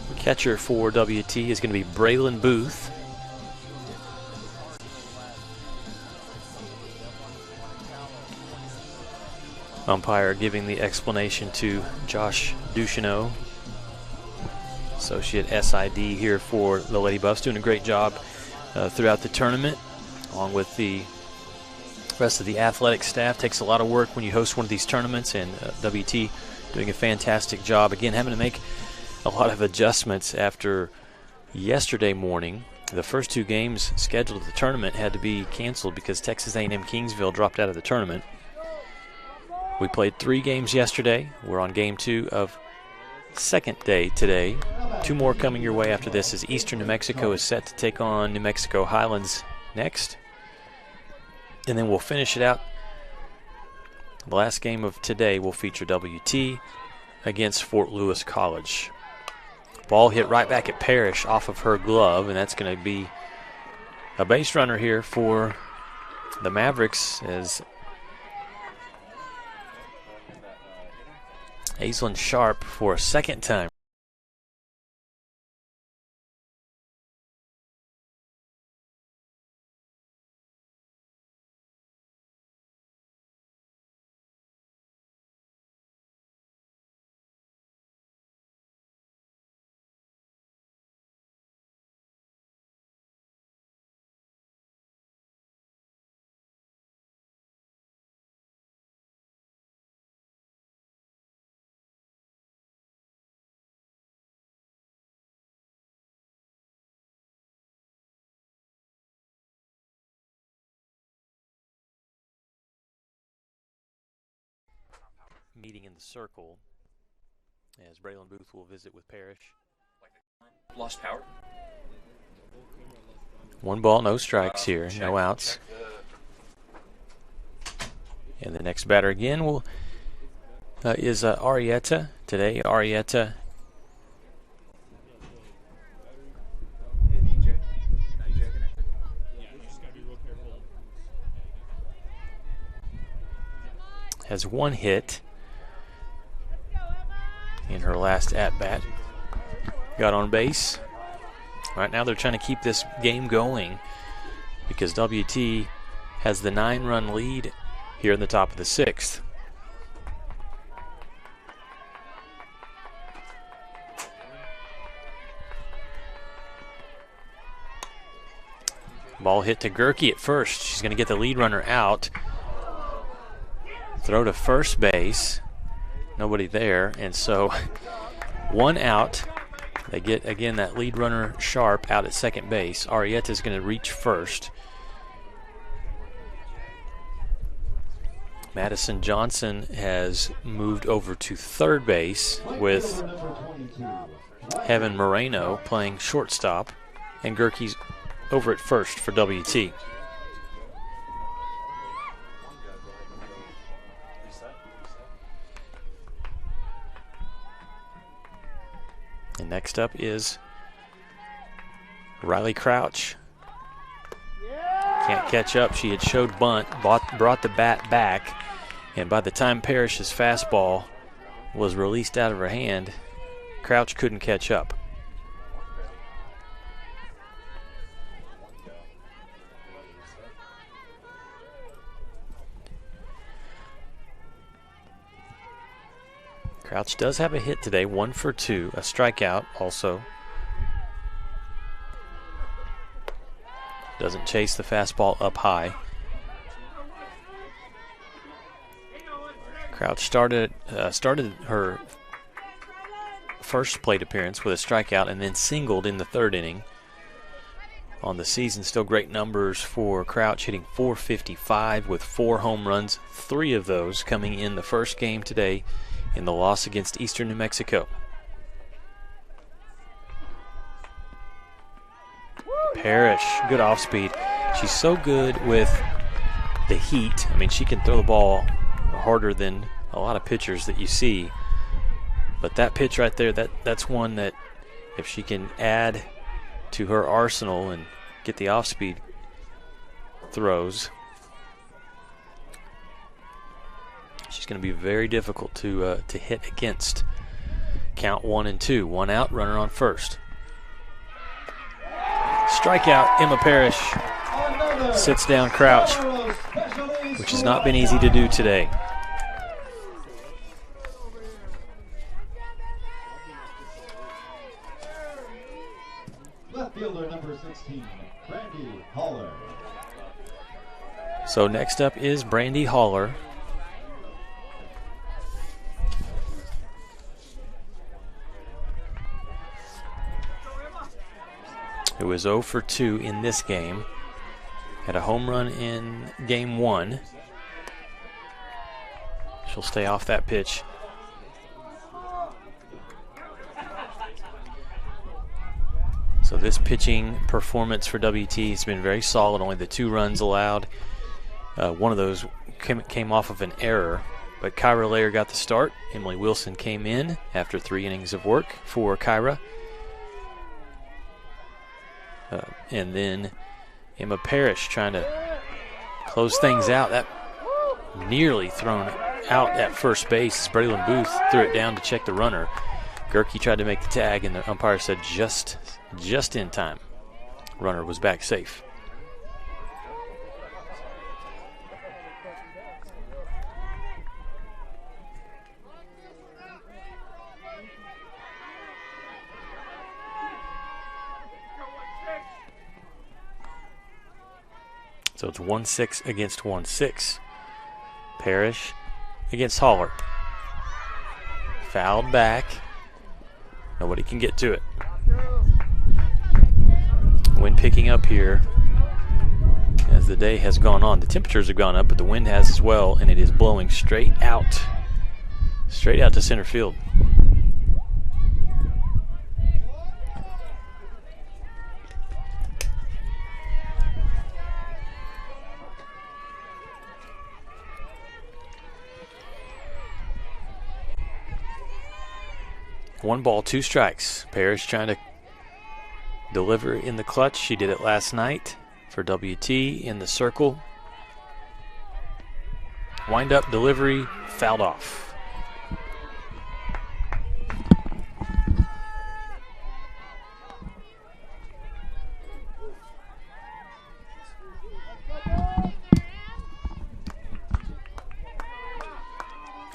The catcher for WT is going to be Braylon Booth. Umpire giving the explanation to Josh Ducheneau, associate SID here for the Lady Buffs, doing a great job throughout the tournament, along with the rest of the athletic staff. Takes a lot of work when you host one of these tournaments, and WT doing a fantastic job. Again, having to make a lot of adjustments after yesterday morning. The first two games scheduled at the tournament had to be canceled because Texas A&M Kingsville dropped out of the tournament. We played 3 games yesterday. We're on game 2 of second day today. 2 more coming your way after this, as Eastern New Mexico is set to take on New Mexico Highlands next. And then we'll finish it out. The last game of today will feature WT against Fort Lewis College. Ball hit right back at Parrish off of her glove, and that's going to be a base runner here for the Mavericks, as Aislinn Sharp for a second time. Meeting in the circle as Braylon Booth will visit with Parrish. Lost power. 1 ball, no strikes here, no outs. And the next batter again is Arietta. Today, Arietta has 1 hit in her last at-bat. Got on base. Right now they're trying to keep this game going because WT has the 9-run lead here in the top of the 6th. Ball hit to Gerke at first. She's going to get the lead runner out. Throw to first base. Nobody there, and so 1 out. They get, again, that lead runner Sharp out at second base. Arietta's going to reach first. Madison Johnson has moved over to third base with Heaven Moreno playing shortstop, and Gerke's over at first for WT. And next up is Riley Crouch. Can't catch up. She had showed bunt, brought the bat back, and by the time Parrish's fastball was released out of her hand, Crouch couldn't catch up. Crouch does have a hit today, 1 for 2, a strikeout also. Doesn't chase the fastball up high. Crouch started her first plate appearance with a strikeout and then singled in the 3rd inning. On the season, still great numbers for Crouch, hitting .455 with 4 home runs, 3 of those coming in the first game today in the loss against Eastern New Mexico. Parrish, good off speed. She's so good with the heat. I mean, she can throw the ball harder than a lot of pitchers that you see. But that pitch right there, that's one that if she can add to her arsenal and get the off-speed throws, she's going to be very difficult to hit against. Count 1 and 2. 1 out, runner on first. Strikeout, Emma Parrish sits down Crouch, which has not been easy to do today. Left fielder number 16, Brandy Haller. So next up is Brandy Haller. Who was 0 for 2 in this game. Had a home run in game 1. She'll stay off that pitch. So this pitching performance for WT has been very solid. Only the 2 runs allowed. One of those came off of an error. But Kyra Lair got the start. Emily Wilson came in after 3 innings of work for Kyra. And then Emma Parrish trying to close things out. That nearly thrown out at first base. Braylon Booth threw it down to check the runner. Gerke tried to make the tag, and the umpire said just in time. Runner was back safe. So it's 1-6 against 1-6. Parrish against Haller. Fouled back. Nobody can get to it. Wind picking up here as the day has gone on. The temperatures have gone up, but the wind has as well, and it is blowing straight out to center field. One ball, 2 strikes. Parrish trying to deliver in the clutch. She did it last night for WT in the circle. Wind up delivery, fouled off.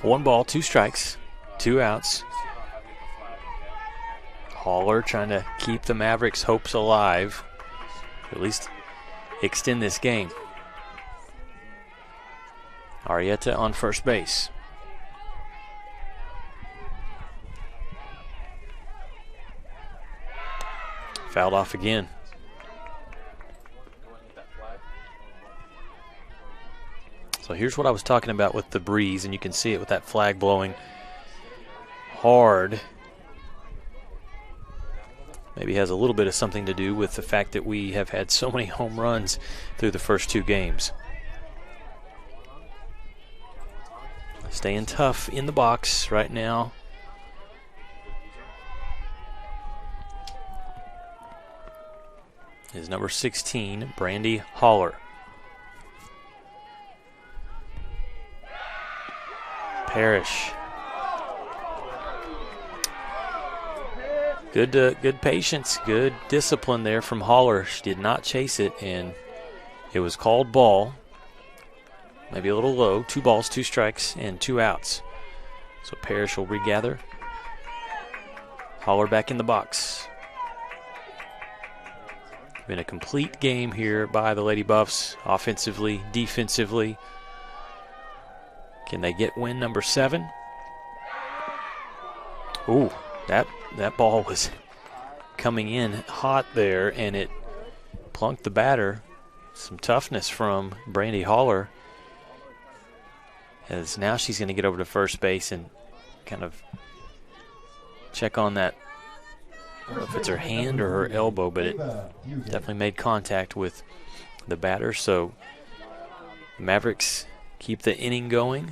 One ball, 2 strikes, 2 outs. Haller trying to keep the Mavericks' hopes alive, at least extend this game. Arietta on first base. Fouled off again. So here's what I was talking about with the breeze, and you can see it with that flag blowing hard. Maybe has a little bit of something to do with the fact that we have had so many home runs through the first 2 games. Staying tough in the box right now. Is number 16, Brandy Haller. Parrish. Good patience, good discipline there from Haller. She did not chase it, and it was called ball. Maybe a little low. 2 balls, 2 strikes, and 2 outs. So Parrish will regather. Haller back in the box. Been a complete game here by the Lady Buffs, offensively, defensively. Can they get win number 7? Ooh. That ball was coming in hot there, and it plunked the batter. Some toughness from Brandy Haller, as now she's going to get over to first base and kind of check on that. I don't know if it's her hand or her elbow, but it definitely made contact with the batter. So the Mavericks keep the inning going.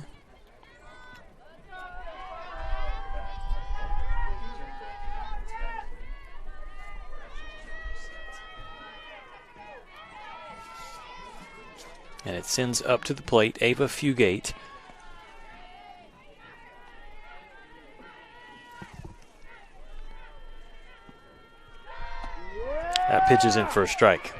And it sends up to the plate Ava Fugate. That pitch is in for a strike.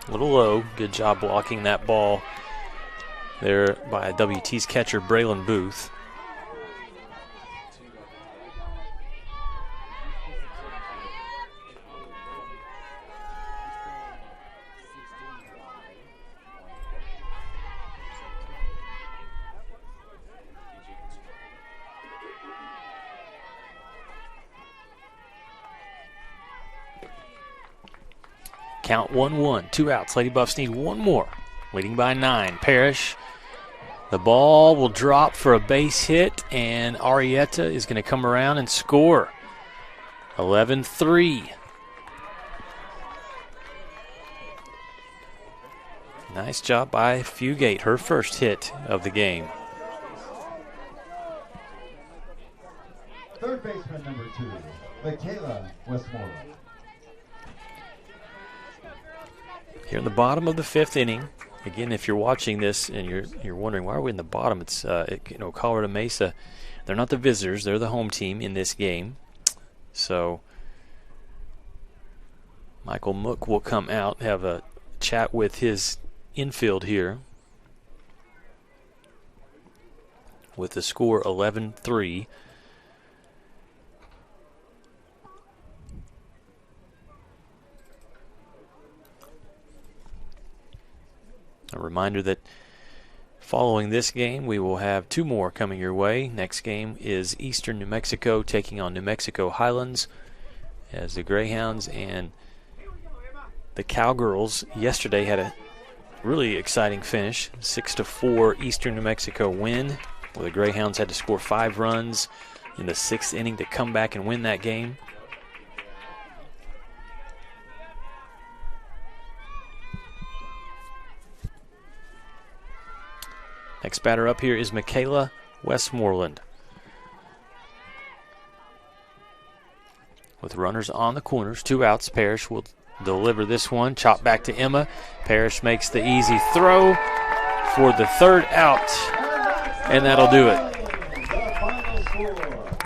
A little low. Good job blocking that ball there by WT's catcher, Braylon Booth. Count 1-1, 2 outs. Lady Buffs need one more. Leading by 9. Parrish. The ball will drop for a base hit, and Arietta is going to come around and score. 11-3. Nice job by Fugate, her first hit of the game. Third baseman number 2, Michaela Westmoreland. Here in the bottom of the 5th inning, again, if you're watching this and you're wondering why are we in the bottom, it's Colorado Mesa. They're not the visitors; they're the home team in this game. So Michael Mook will come out, have a chat with his infield here, with the score 11-3. A reminder that following this game, we will have 2 more coming your way. Next game is Eastern New Mexico taking on New Mexico Highlands, as the Greyhounds and the Cowgirls yesterday had a really exciting finish. 6-4 Eastern New Mexico win, where the Greyhounds had to score 5 runs in the 6th inning to come back and win that game. Next batter up here is Michaela Westmoreland. With runners on the corners, 2 outs, Parrish will deliver this one. Chop back to Emma. Parrish makes the easy throw for the 3rd out, and that'll do it.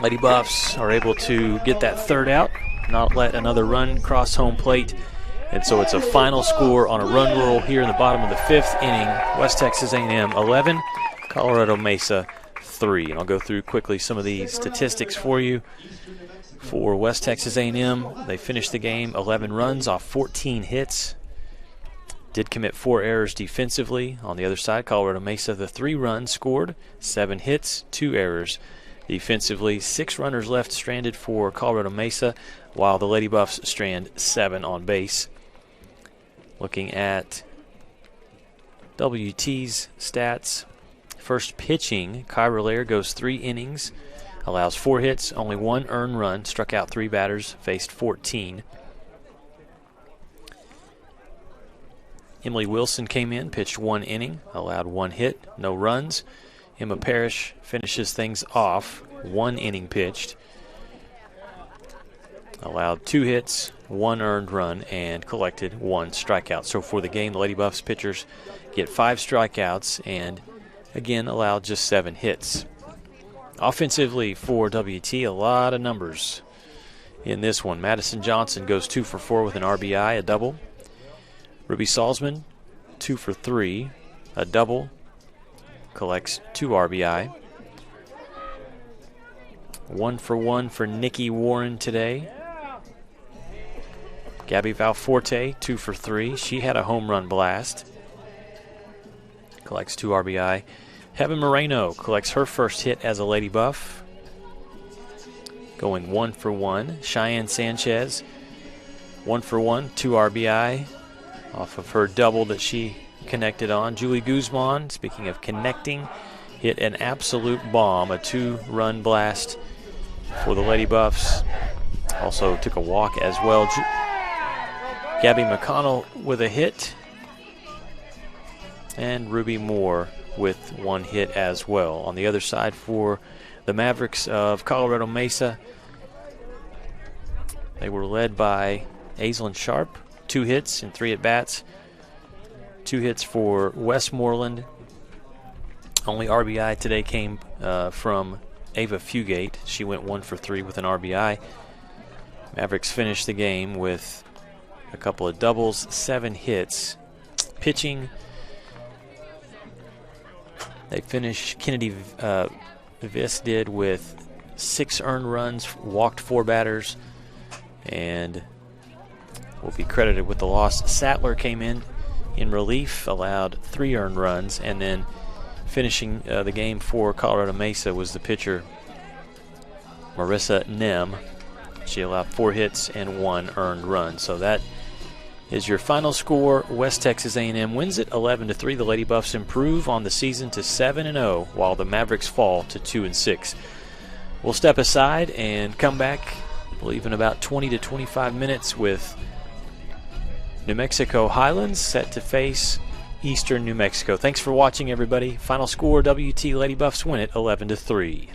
Lady Buffs are able to get that 3rd out, not let another run cross home plate. And so it's a final score on a run roll here in the bottom of the 5th inning. West Texas A&M 11, Colorado Mesa 3. And I'll go through quickly some of these statistics for you. For West Texas A&M, they finished the game 11 runs off 14 hits. Did commit 4 errors defensively. On the other side, Colorado Mesa, the 3 runs scored, 7 hits, 2 errors defensively. 6 runners left stranded for Colorado Mesa, while the Lady Buffs strand 7 on base. Looking at WT's stats, first pitching, Kyra Lair goes 3 innings, allows 4 hits, only 1 earned run, struck out 3 batters, faced 14. Emily Wilson came in, pitched 1 inning, allowed 1 hit, no runs. Emma Parrish finishes things off, 1 inning pitched, allowed 2 hits, 1 earned run, and collected 1 strikeout. So for the game, the Lady Buffs pitchers get 5 strikeouts and, again, allowed just 7 hits. Offensively for WT, a lot of numbers in this one. Madison Johnson goes 2 for 4 with an RBI, a double. Ruby Salzman, 2 for 3, a double, collects 2 RBI. 1 for 1 for Nikki Warren today. Gabby Valforte, 2 for 3. She had a home run blast. Collects 2 RBI. Heaven Moreno collects her first hit as a Lady Buff, going 1 for 1. Cheyenne Sanchez, 1 for 1, 2 RBI off of her double that she connected on. Julie Guzman, speaking of connecting, hit an absolute bomb, a 2-run blast for the Lady Buffs. Also took a walk as well. Gabby McConnell with a hit, and Ruby Moore with 1 hit as well. On the other side for the Mavericks of Colorado Mesa, they were led by Aislinn Sharp, 2 hits and 3 at-bats. 2 hits for Westmoreland. Only RBI today came from Ava Fugate. She went 1 for 3 with an RBI. Mavericks finished the game with a couple of doubles, 7 hits. Pitching, they finished, Kennedy Viss did with 6 earned runs, walked 4 batters, and will be credited with the loss. Sattler came in relief, allowed 3 earned runs, and then finishing the game for Colorado Mesa was the pitcher Marissa Nem. She allowed 4 hits and 1 earned run. So that is your final score. West Texas A&M wins it 11-3. The Lady Buffs improve on the season to 7-0, while the Mavericks fall to 2-6. We'll step aside and come back, I believe, in about 20 to 25 minutes with New Mexico Highlands set to face Eastern New Mexico. Thanks for watching, everybody. Final score, WT Lady Buffs win it 11-3.